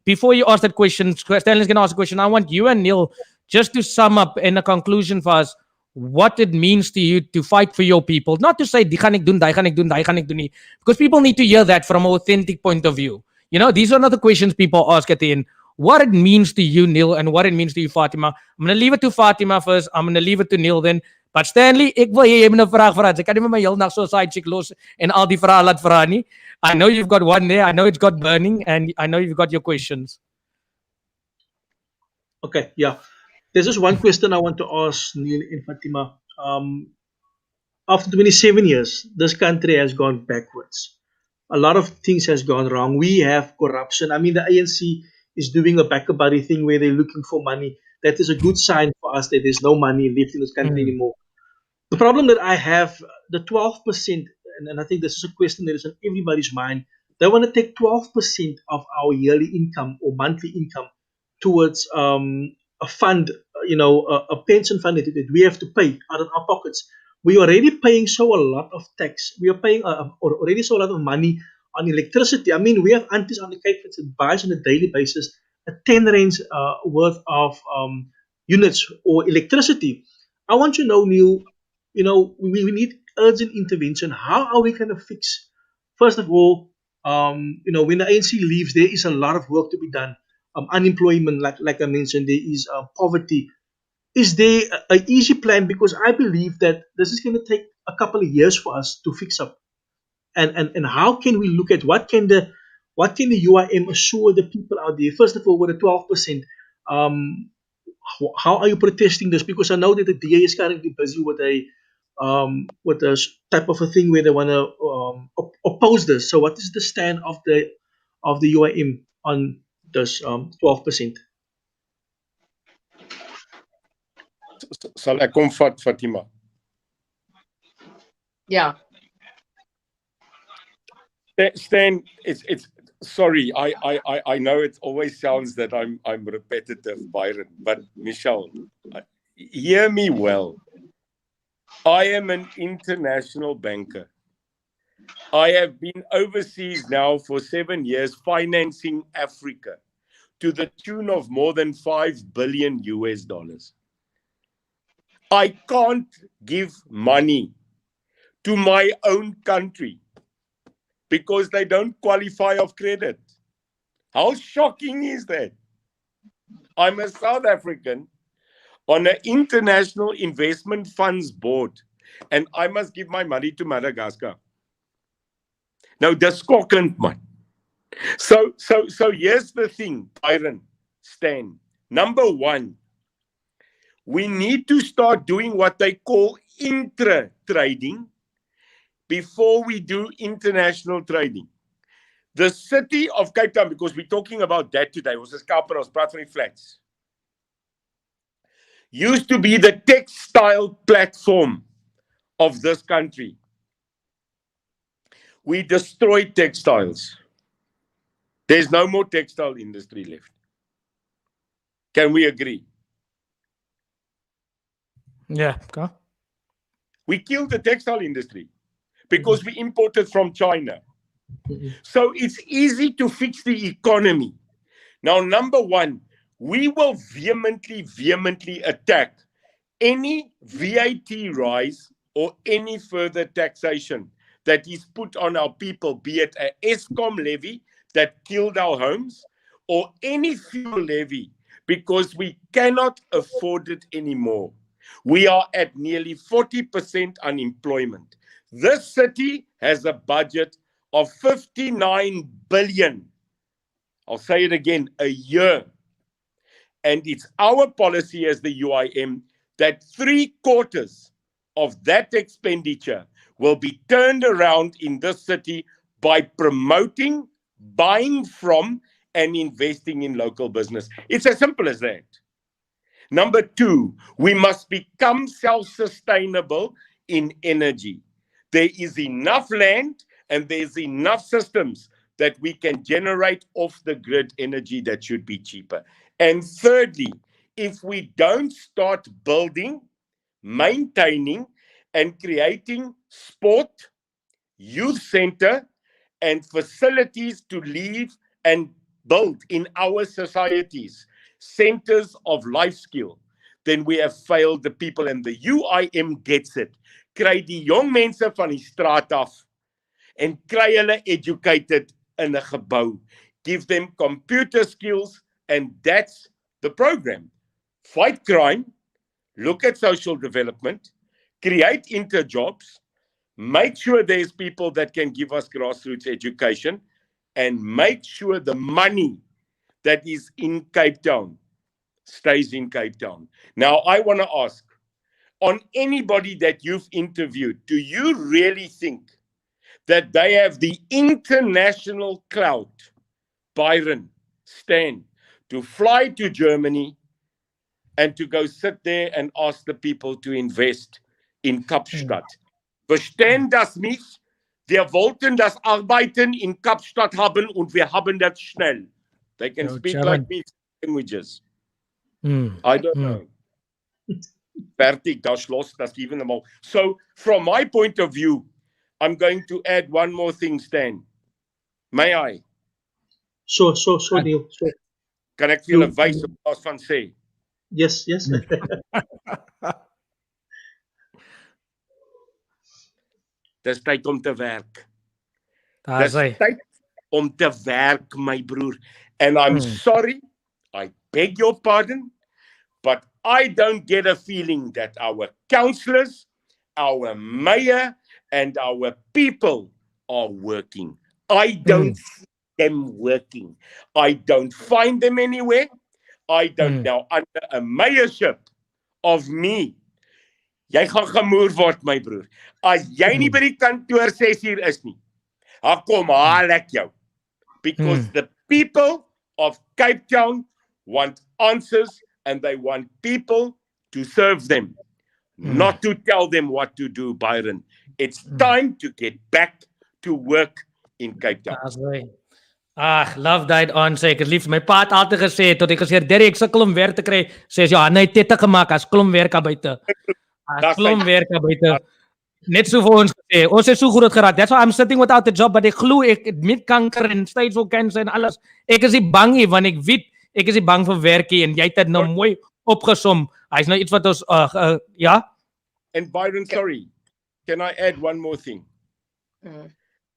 Speaker 2: before you ask that question, Stanley's going to ask a question. I want you and Neil just to sum up in a conclusion for us what it means to you to fight for your people. Not to say, die gaan ek doen, die gaan ek doen, die gaan ek doen nie. Because people need to hear that from an authentic point of view. You know, these are not the questions people ask at the end. What it means to you, Neil, and what it means to you, Fatima. I'm going to leave it to Fatima first. I'm going to leave it to Neil then. But Stanley, ek wil jy moet 'n vraag vra. Ek kan nie met my heel nag so 'n side chick los en al die vrae laat vra nie. I know you've got one there. I know it's got burning, and I know you've got your questions.
Speaker 1: Okay, yeah. There's just one question I want to ask Neil and Fatima. After 27 years, this country has gone backwards. A lot of things has gone wrong. We have corruption. I mean, the ANC is doing a back-a-buddy thing where they're looking for money. That is a good sign for us that there's no money left in this country anymore. The problem that I have, the 12%, and I think this is a question that is on everybody's mind, they want to take 12% of our yearly income or monthly income towards a fund, a pension fund that we have to pay out of our pockets. We are already paying so a lot of tax. We are paying already so a lot of money on electricity. I mean, we have aunties on the Cape that buys on a daily basis a 10 rands worth of units or electricity. I want to know, Neil, we need urgent intervention. How are we going to fix? First of all, when the ANC leaves, there is a lot of work to be done. Unemployment, like I mentioned, there is poverty. Is there an easy plan? Because I believe that this is going to take a couple of years for us to fix up. And how can we look at what can the UIM assure the people out there? First of all, with the 12%, how are you protesting this? Because I know that the DA is currently busy with a type of a thing where they want to oppose this. So, what is the stand of the UIM on this 12%?
Speaker 4: Sal ek kom vat, Fatima?
Speaker 3: Yeah.
Speaker 4: Stan, it's sorry. I know it always sounds that I'm repetitive, Byron, but Michelle, hear me well. I am an international banker. I have been overseas now for 7 years financing Africa to the tune of more than $5 billion. I can't give money to my own country because they don't qualify of credit. How shocking is that? I'm a South African on an international investment funds board, and I must give my money to Madagascar. Now, dis skokkend, man. So here's the thing, Byron, Stan. Number one, we need to start doing what they call intra-trading before we do international trading. The city of Cape Town, because we're talking about that today, was a scalper, ons praat van die flats, used to be the textile platform of this country. We destroyed textiles. There's no more textile industry left. Can we agree?
Speaker 2: Yeah. Okay.
Speaker 4: We killed the textile industry because we imported from China. So it's easy to fix the economy. Now, number one, we will vehemently attack any VAT rise or any further taxation that is put on our people, be it an ESCOM levy that killed our homes or any fuel levy, because we cannot afford it anymore. We are at nearly 40% unemployment. This city has a budget of 59 billion. I'll say it again, a year. And it's our policy as the UIM that 3/4 of that expenditure will be turned around in this city by promoting, buying from, and investing in local business. It's as simple as that. Number two, we must become self-sustainable in energy. There is enough land and there's enough systems that we can generate off-the-grid energy that should be cheaper. And thirdly, if we don't start building, maintaining, and creating sport, youth center, and facilities to live and build in our societies, centers of life skill, then we have failed the people, and the UIM gets it. Kry die jong mense van die straat af en kry hulle educated in 'n gebou. Give them computer skills, and that's the program. Fight crime, look at social development, create interjobs, make sure there's people that can give us grassroots education, and make sure the money that is in Cape Town stays in Cape Town. Now, I want to ask, on anybody that you've interviewed, do you really think that they have the international clout, Byron, Stan, to fly to Germany and to go sit there and ask the people to invest in Kapstadt? Verstehen das mich? Wir wollten das Arbeiten in Kapstadt haben und wir haben das schnell. They can speak like me languages. I don't know. Fertig, das los, das geben them all. So, from my point of view, I'm going to add one more thing, Stan. May I?
Speaker 1: So, Neil. So,
Speaker 4: Kan ek vir julle wys op plaas van sê?
Speaker 1: yes.
Speaker 4: Dis tyd om te werk.
Speaker 2: Daar's hy.
Speaker 4: Dis tyd om te werk, my broer. And I'm sorry, I beg your pardon, but I don't get a feeling that our councillors, our mayor, and our people are working. I don't see them working. I don't find them anywhere. I don't know. Under a mayorship of me, jy gaan gemoer word, my broer. As jy nie by die kantoor 6 uur is nie, dan kom haal ek jou. Because the people of Cape Town want answers, and they want people to serve them, not to tell them what to do, Byron. It's time to get back to work in Cape Town.
Speaker 2: Love that answer. Ek het liefs my pa het altyd gesê, tot ek gesê, Derek, ek sukkel om werk te kry, sê jy, hy het tette gemaak, as klom werk daar buite. Klom werk daar buite. Net so vir ons gesê, ons is so groot geraak. That's why I'm sitting without a job, but ek glo ek met kanker en stage 4 cancer en alles. Ek is nie bang nie, want ek weet ek is nie bang vir werkie, en jy het dit nou mooi opgesom. Hy's nou iets wat ons ja.
Speaker 4: And Byron, sorry, can I add one more thing?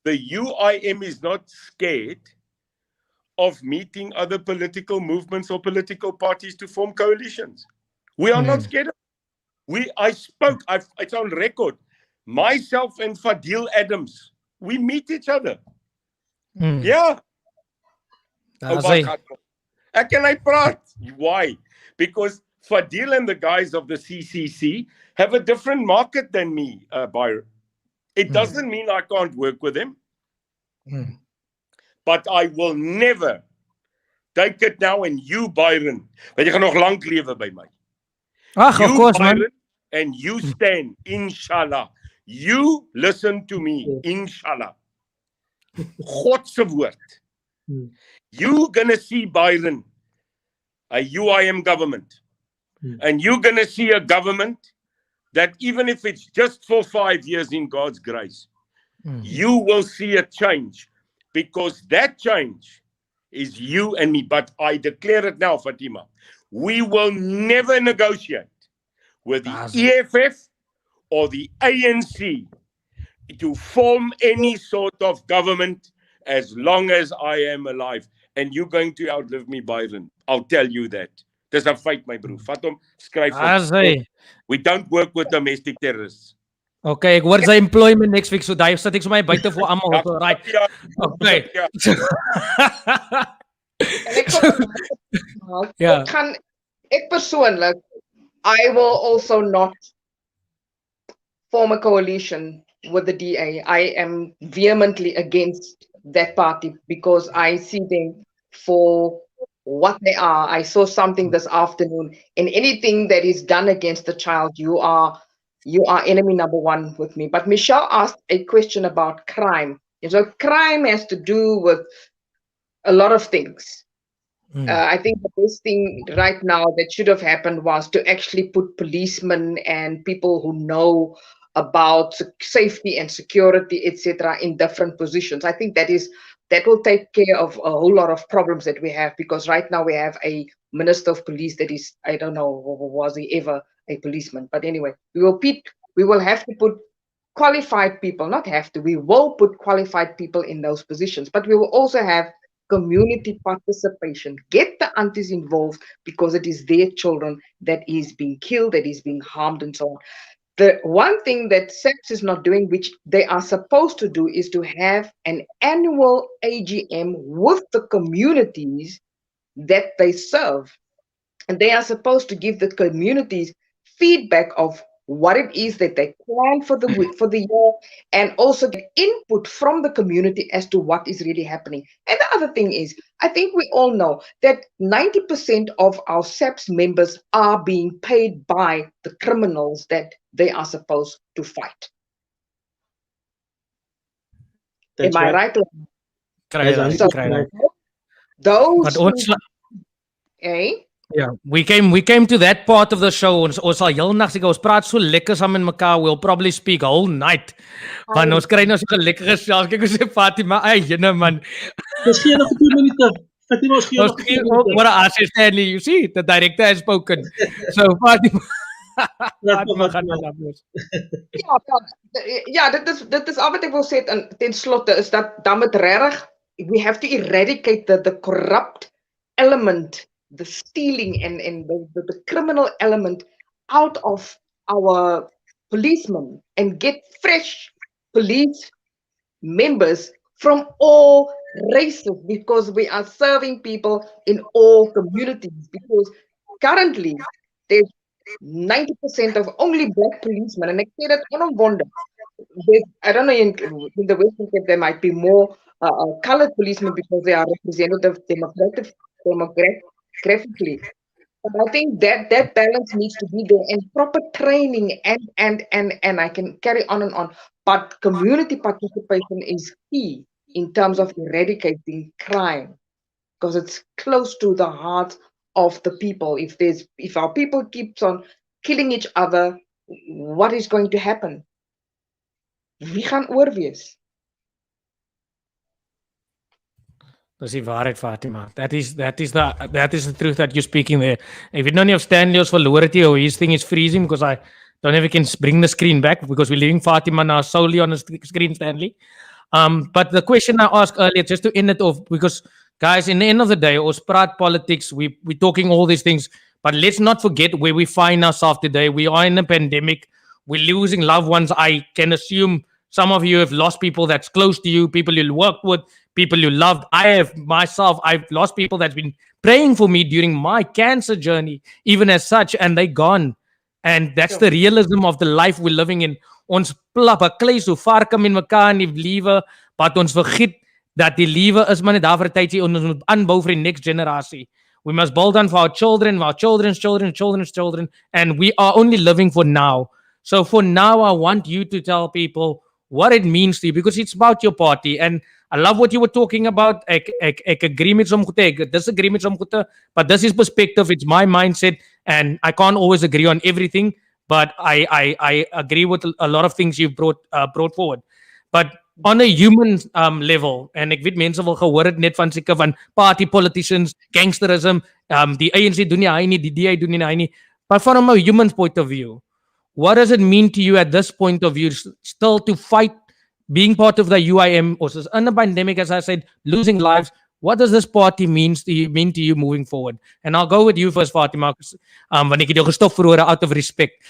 Speaker 4: The UIM is not scared of meeting other political movements or political parties to form coalitions. We are not scared of it. I spoke, it's on record. Myself and Fadil Adams, we meet each other. Yeah. Can I praat? Why? Because Fadil and the guys of the CCC have a different market than me, Byron. It doesn't mean I can't work with them. But I will never take it now, and you, Byron, want jy gaan nog lank lewe by my.
Speaker 2: Of course,
Speaker 4: Byron,
Speaker 2: man.
Speaker 4: And you, Stan, inshallah, You listen to me, inshallah. Godse woord. You gonna see Byron, a UIM government. And you're gonna see a government that even if it's just for 5 years in God's grace, you will see a change, because that change is you and me. But I declare it now, Fatima, we will never negotiate with the EFF or the ANC to form any sort of government as long as I am alive. And you're going to outlive me, Byron. I'll tell you that. There's a fight, my bro. Fatom, skryf hom. We don't work with domestic terrorists.
Speaker 2: Okay, ek hoor sy employment next week, so daai sit ek so my buite vir almal. Right. Okay.
Speaker 3: Ja. Ek persoonlik, I will also not form a coalition with the DA. I am vehemently against that party because I see them for what they are. I saw something this afternoon. In anything that is done against the child, you are enemy number one with me. But Michelle asked a question about crime. So crime has to do with a lot of things. I think the best thing right now that should have happened was to actually put policemen and people who know about safety and security, etc., in different positions. I think that will take care of a whole lot of problems that we have, because right now we have a minister of police that is, I don't know, was he ever a policeman? But anyway, we will have to put qualified people, not have to, we will put qualified people in those positions, but we will also have community participation. Get the aunties involved, because it is their children that is being killed, that is being harmed, and so on. The one thing that SAPS is not doing, which they are supposed to do, is to have an annual AGM with the communities that they serve. And they are supposed to give the communities feedback of what it is that they plan for the year, and also get input from the community as to what is really happening. And the other thing is, I think we all know that 90% of our SAPS members are being paid by the criminals that they are supposed to fight. Am I right? Those
Speaker 2: Yeah, we came to that part of the show. Ons al heel nag seker ons praat so lekker saam met mekaar. We'll probably speak whole night. Want ons kry nou so 'n lekker gesels. Kyk hoe sê Fatima, ay jene man.
Speaker 1: Dis geen nog 2 minute. Fatima, ons gee nog 2 minute.
Speaker 2: What I say, Stanley, you see, the director has spoken. So Fatima, Fatima gaan nou los.
Speaker 3: Ja, dit is al wat ek wil sê ten slotte, is dat dan met regtig, we have to eradicate the corrupt element, the stealing and the criminal element out of our policemen, and get fresh police members from all races, because we are serving people in all communities. Because currently there's 90% of only black policemen, and I say that wonder. I don't know, in the Western Cape there might be more colored policemen because they are representative demographically. But I think that balance needs to be there, and proper training and I can carry on and on. But community participation is key in terms of eradicating crime, because it's close to the heart of the people. If our people keeps on killing each other, what is going to happen? Wie gaan oorwees?
Speaker 2: Dis die waarheid, Fatima. That is the truth that you're speaking there. If you don't have Stanley os verloor het, or his thing is freezing because I don't know if we can bring the screen back, because we're leaving Fatima now solely on the screen, Stanley. But the question I asked earlier, just to end it off, because guys, in the end of the day, ons praat politics, we're talking all these things, but let's not forget where we find ourselves today. We are in a pandemic. We're losing loved ones. I can assume some of you have lost people that's close to you, people you worked with, people you loved. I've lost people that's been praying for me during my cancer journey, even as such, and they gone. And that's the realism of the life we're living in. Ons baklei so far kom in mekaar in die liewe, but ons vergiet dat die liewe is maar net daar vir 'n tydjie, en ons moet aanbou vir die next generasie. We must build on for our children, our children's children, children's children, and we are only living for now. So for now, I want you to tell people what it means to you, because it's about your party. And I love what you were talking about. Ek agree met some goede, ek disagree met some goede, but this is perspective, it's my mindset, and I can't always agree on everything, but I agree with a lot of things you've brought forward. But on a human level, en ek weet mense wil gehoor het net van seker van party politicians, gangsterism, die ANC doen nie hy nie, die DA doen nie hy nie. But from a human point of view, what does it mean to you at this point of view still to fight, being part of the UIM, or in a pandemic, as I said, losing lives? What does this party mean to you moving forward? And I'll go with you first, Fatima, want ek het jou gestop vroeër out of respect.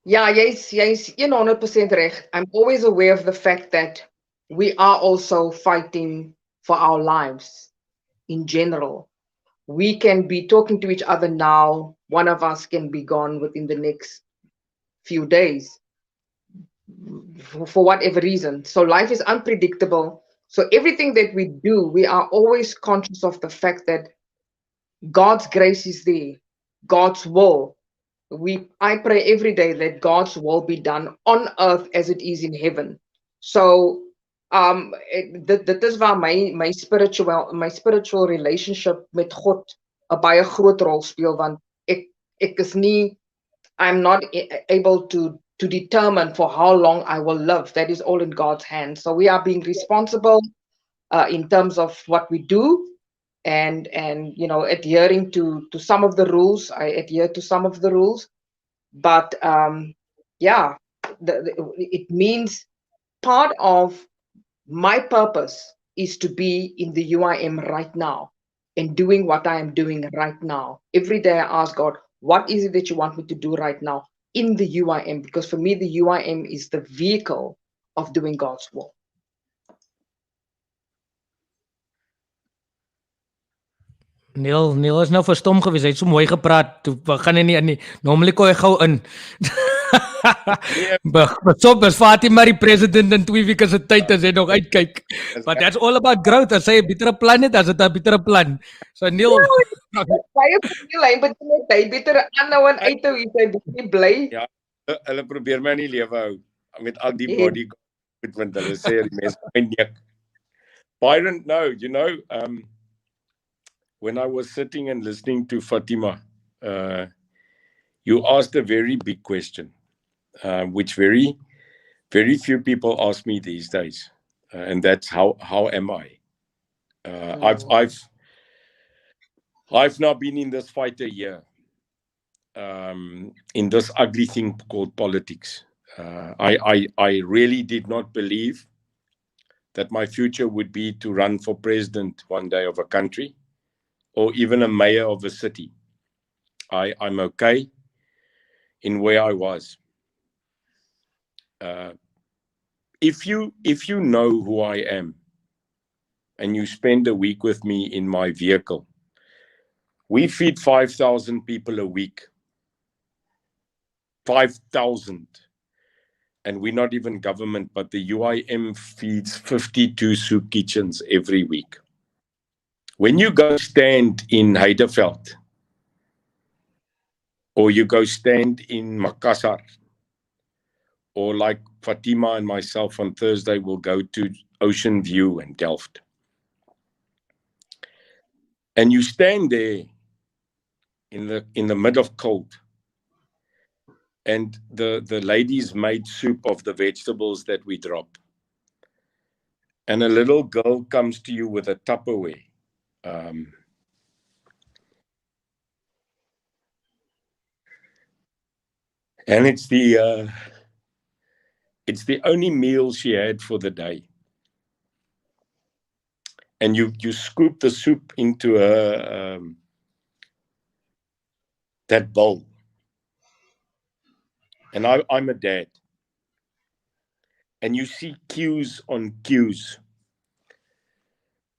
Speaker 3: Yeah, jy's 100% reg. I'm always aware of the fact that we are also fighting for our lives in general. We can be talking to each other now. One of us can be gone within the next few days for whatever reason. So life is unpredictable. So everything that we do, we are always conscious of the fact that God's grace is there, God's will. I pray every day that God's will be done on earth as it is in heaven. So dit is waar my spiritual relationship met God 'n baie groot rol speel, want ek is nie, I'm not able to determine for how long I will live. That is all in God's hands. So we are being responsible in terms of what we do, and adhering to some of the rules. I adhere to some of the rules, but yeah, it means part of my purpose is to be in the UIM right now and doing what I am doing right now. Every day I ask God, what is it that you want me to do right now in the UIM? Because for me, the UIM is the vehicle of doing God's will.
Speaker 2: Neil is nou verstom gewees. Hy het so mooi gepraat. Toe gaan hy nie in nie. Normally kon hy gou in. But so is Fatima die president in 2 weke se tyd as hy nog uitkyk. But that's all about growth. As hy 'n betere plan het, as dit 'n betere plan. So Neil,
Speaker 3: baie veel hy moet net hy beter aanhou en uithou hier, hy bietjie bly.
Speaker 4: Ja, hulle probeer my in die lewe hou met al die body goed, want hulle sê die mense my nek. Byron, no, when I was sitting and listening to Fatima, you asked a very big question, which very, very few people ask me these days, and that's how am I? I've now been in this fight a year, in this ugly thing called politics. I really did not believe that my future would be to run for president one day of a country, or even a mayor of a city. I'm okay in where I was. If you know who I am, and you spend a week with me in my vehicle, we feed 5,000 people a week. 5,000. And we're not even government, but the UIM feeds 52 soup kitchens every week. When you go stand in Heideveld, or you go stand in Makassar, or like Fatima and myself on Thursday will go to Ocean View and Delft, and you stand there in the mid of cold, and the ladies made soup of the vegetables that we drop, and a little girl comes to you with a Tupperware. And it's the only meal she had for the day. And you scoop the soup into that bowl. And I'm a dad. And you see queues on queues.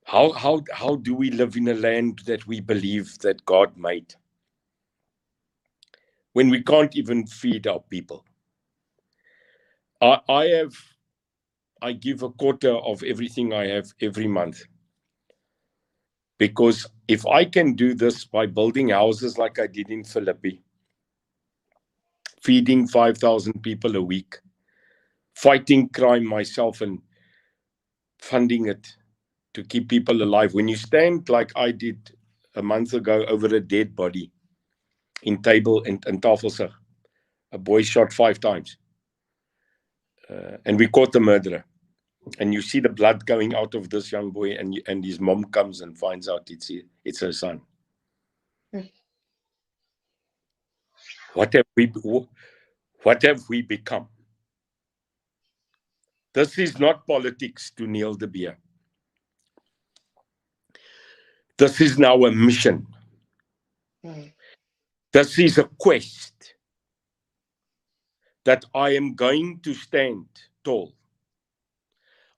Speaker 4: How do we live in a land that we believe that God made, when we can't even feed our people? I give a quarter of everything I have every month, because if I can do this by building houses like I did in Philippi, feeding 5,000 people a week, fighting crime myself and funding it to keep people alive. When you stand like I did a month ago over a dead body in Tafelsig, a boy shot 5 times, and we caught the murderer. And you see the blood going out of this young boy, and his mom comes and finds out it's her son. What have we become? This is not politics to Neil de Beer. This is now a mission. This is a quest that I am going to stand tall.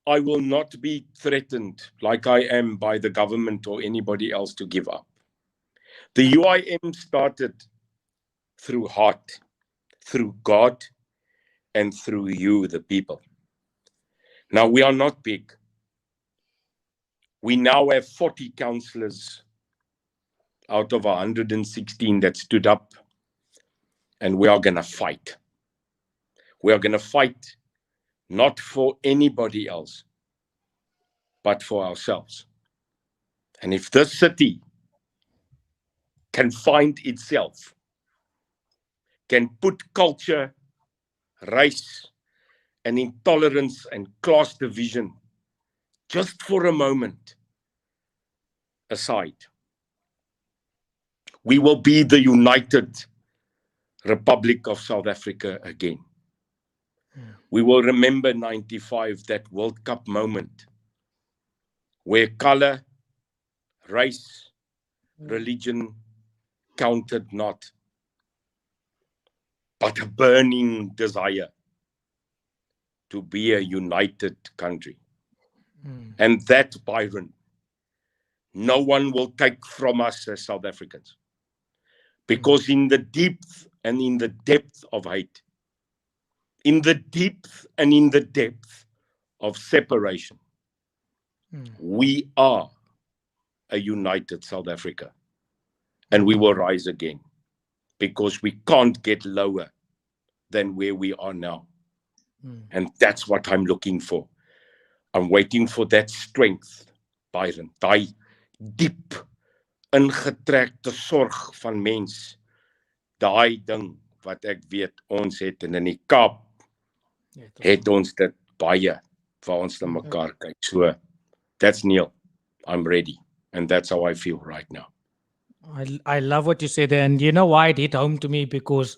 Speaker 4: I will not be threatened like I am by the government or anybody else to give up. The UIM started through heart, through God, and through you, the people. Now, we are not big. We now have 40 councillors out of 116 that stood up, and we are going to fight. We are going to fight not for anybody else, but for ourselves. And if this city can find itself, can put culture, race, and intolerance and class division just for a moment aside, we will be the united Republic of South Africa again. We will remember 95, that World Cup moment where color, race, religion counted not, but a burning desire to be a united country. And that, Byron, no one will take from us as South Africans. Because in the depth and in the depth of hate, in the depth and in the depth of separation, we are a united South Africa. And we will rise again, because we can't get lower than where we are now. And that's what I'm looking for. I'm waiting for that strength, Byron. Daai diep ingetrekte sorg van mens. Daai ding wat ek weet ons het, en in die Kaap het ons dit baie vir ons na mekaar kyk. So that's Neil. I'm ready. And that's how I feel right now.
Speaker 2: I love what you said there. And you know why it hit home to me? Because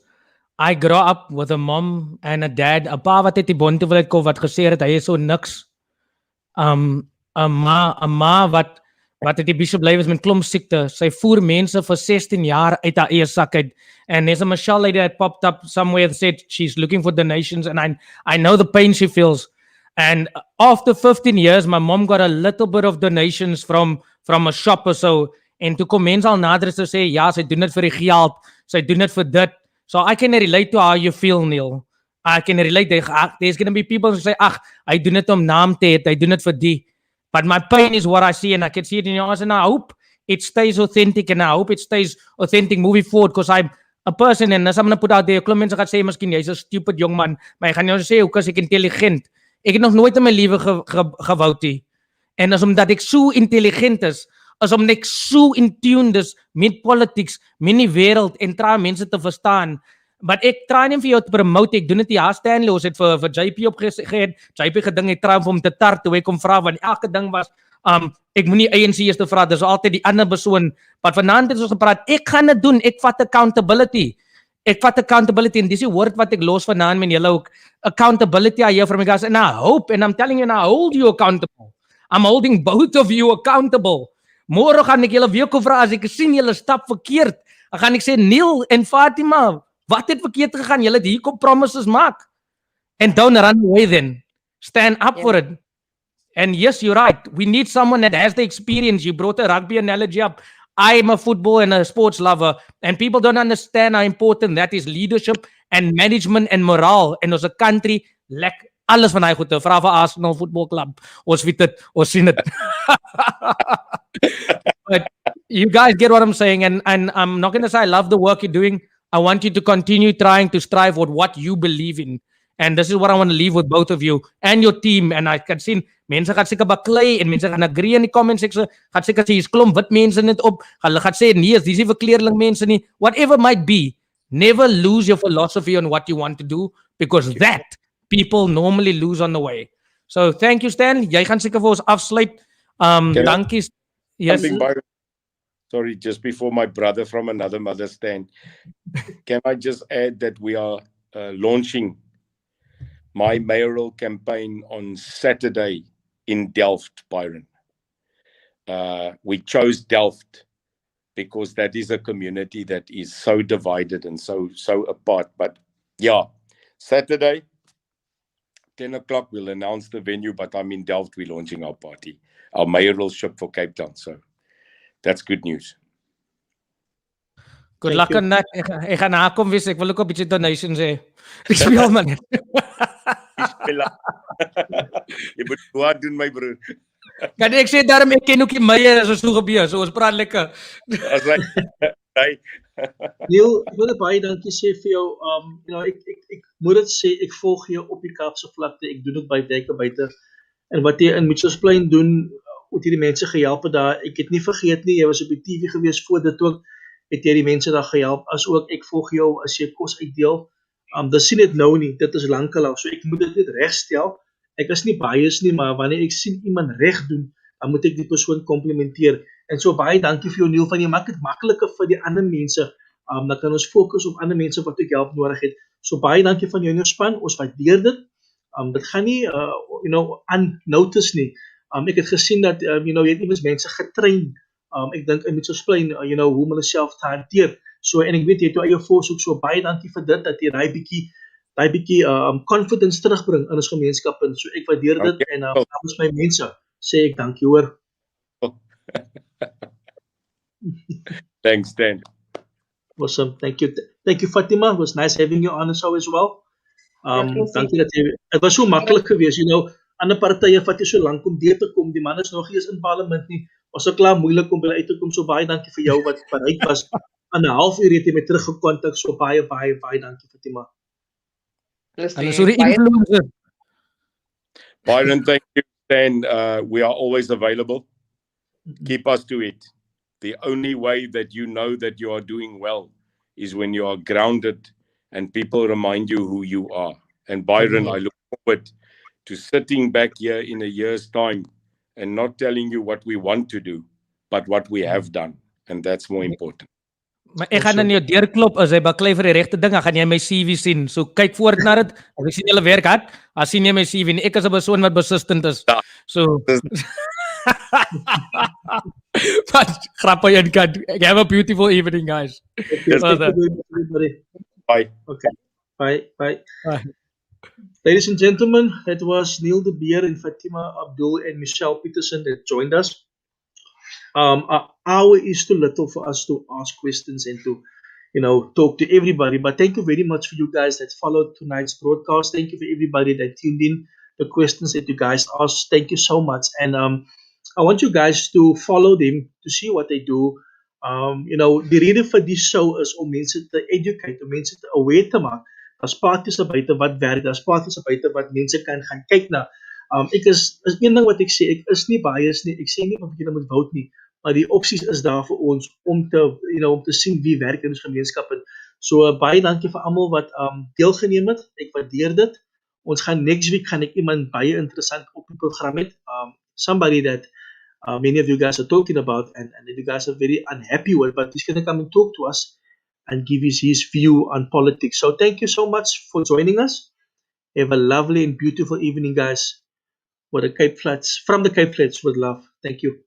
Speaker 2: I grew up with a mom and a dad. 'n Pa wat uit die Bonteville uitkom wat gesê het hy is so niks. 'n ma wat uit die Bishop bly was met klomp siekte. Sy voer mense vir 16 jaar uit haar eie sak uit. And there's a Michelle lady that popped up somewhere that said she's looking for donations, and I know the pain she feels. And after 15 years, my mom got a little bit of donations from a shop or so. En toe kom mense al nader te sê, ja, sy doen dit vir die geld, sy doen dit vir dit. So I can relate to how you feel, Neil. I can relate. There's going to be people who say, hy doen dit om naam te het, hy doen dit vir die. But my pain is what I see, and I can see it in your eyes, and I hope it stays authentic, and I hope it stays authentic moving forward, because I'm a person, and as I'm going to put out there, klomp mense gaan sê, miskien jy's 'n stupid jong man, maar ek gaan jou sê, hoe is ek intelligent? Ek het nog nooit in my lewe gewou nie. En as omdat ek so intelligent is, as omdat ek so in tune is met politics, met die wêreld, en try mense te verstaan. But ek try nie vir jou te promote, ek doen dit nie. Stanley, ons het vir JP opgegeet, JP geding, ek try om te tar, toe ek kom vra, want elke ding was, ek moet nie ANC eers te vra, dis altyd die ander persoon. But vanaand het ons gepraat, ek gaan dit doen, ek vat accountability. Ek vat accountability, en dis die woord wat ek los vanaand met julle ook. Accountability, I hear from you guys, and I hope, and I'm telling you, and I hold you accountable. I'm holding both of you accountable. Môre gaan ek julle weer kom vra, as ek sien julle stap verkeerd, dan gaan ek sê, Neil en Fatima, wat het verkeerd gegaan? Julle het hier kom promises maak. And don't run away then. Stand up for it. And yes, you're right. We need someone that has the experience. You brought a rugby analogy up. I'm a football and a sports lover, and people don't understand how important that is, leadership and management and morale. En ons country lack alles van hy goede. Vra vir Arsenal Football Club. Ons weet dit, ons sien dit. But you guys get what I'm saying, and I'm not going to say I love the work you're doing. I want you to continue trying to strive for what you believe in. And this is what I want to leave with both of you and your team. And I can see mense gaan seker baklei en mense gaan agree in die comment section. Gaan seker sê hier's klomp wit mense net op. Hulle gaan sê nee, dis nie vir kleurling mense nie. Whatever might be, never lose your philosophy on what you want to do, because that people normally lose on the way. So thank you, Stan. Jy gaan seker vir ons afsluit. Dankie. Yes.
Speaker 4: Something by, sorry, just before my brother from another mother stand, can I just add that we are launching my mayoral campaign on Saturday in Delft, Byron. We chose Delft because that is a community that is so divided and so apart. But yeah, Saturday, 10 o'clock, we'll announce the venue, but I'm in Delft, we're launching our party, our mayoralship for Cape Town. So that's good news.
Speaker 2: Good luck on that. Ek gaan nakom wees. Ek wil ook 'n bietjie donations hê. Ek speel maar net.
Speaker 4: Jy moet wat doen, my broer.
Speaker 2: Kan ek sê daarom ek ken ook die Meyer as ons so gebeur. So ons praat lekker.
Speaker 4: As hy hey.
Speaker 1: Neil, ek wil baie dankie sê vir jou. Ek moet dit sê, ek volg jou op die Kaapse vlakte. Ek doen dit by plekke buite. En wat jy in Mitchellsplein doen, hoe jy die mense gehelp het daar. Ek het nie vergeet nie, jy was op die TV gewees voor dit ook. Het jy die mense daar gehelp, as ook ek volg jou as jy kos uitdeel. Dis sien dit nou nie, dit is lankal al, so ek moet dit net regstel. Ek is nie bias nie, maar wanneer ek sien iemand reg doen, dan moet ek die persoon komplimenteer. En so baie dankie vir jou, Neil, van jy maak dit makliker vir die ander mense. Dan kan ons fokus op ander mense wat ook help nodig het. So baie dankie van jou en jou span, ons waardeer dit. Dit gaan nie, unnoticed nie. Ek het gesien dat, jy het iewers mense getrain. Ek dink in Mitchellsplein, hoe om hulle self te hanteer. So, en ek weet, jy het jou eie voorsoek, so baie dankie vir dit, dat jy daai bietjie confidence terugbring in ons gemeenskap, en so ek waardeer dit, en namens my mense, sê ek dankie, hoor.
Speaker 4: Thanks, Dan.
Speaker 1: Awesome, thank you. Thank you, Fatima, it was nice having you on the show as well. Dankie dat jy, het was so maklik gewees, ander partye vat jy so lank om deur te kom, die man is nog nie eens in parlement nie, was so klaar moeilik om by uit te kom, so baie dankie vir jou wat bereid was, aan 'n halfuur het jy my teruggekontak, so baie dankie, Fatima.
Speaker 2: So die influencer.
Speaker 4: Byron, thank you, Dan. We are always available. Keep us to it. The only way that you know that you are doing well is when you are grounded and people remind you who you are. And Byron, I look forward to sitting back here in a year's time and not telling you what we want to do, but what we have done. And that's more important.
Speaker 2: Maar ek gaan in jou deurklop, as hy baklei vir die regte ding, dan gaan jy my CV sien. So kyk voort na dit. As ek sien julle werk hard, as sien jy my CV nie. Ek is 'n persoon wat persistent is. So but grappig en kant. Have a beautiful evening, guys.
Speaker 4: Bye.
Speaker 1: Okay. Bye. Ladies and gentlemen, it was Neil de Beer and Fatima Abdool and Michelle Peterson that joined us. An hour is too little for us to ask questions and to, talk to everybody. But thank you very much for you guys that followed tonight's broadcast. Thank you for everybody that tuned in, the questions that you guys asked. Thank you so much. And I want you guys to follow them, to see what they do. Die rede vir die show is om mense te educate, om mense te aware te maak. Daar's paadjies buite wat werk, daar's paadjies buite wat mense kan gaan kyk na. Ek is een ding wat ek sê, ek is nie bias nie, ek sê nie of jy moet vote nie, maar die opsies is daar vir ons om te sien wie werk in ons gemeenskap. So baie dankie vir almal wat deelgeneem het. Ek waardeer dit. Ons gaan next week gaan ek iemand baie interessant op die program het. Somebody that many of you guys are talking about and you guys are very unhappy with, but he's going to come and talk to us and give his view on politics. So thank you so much for joining us. Have a lovely and beautiful evening, guys. From the Cape Flats with love. Thank you.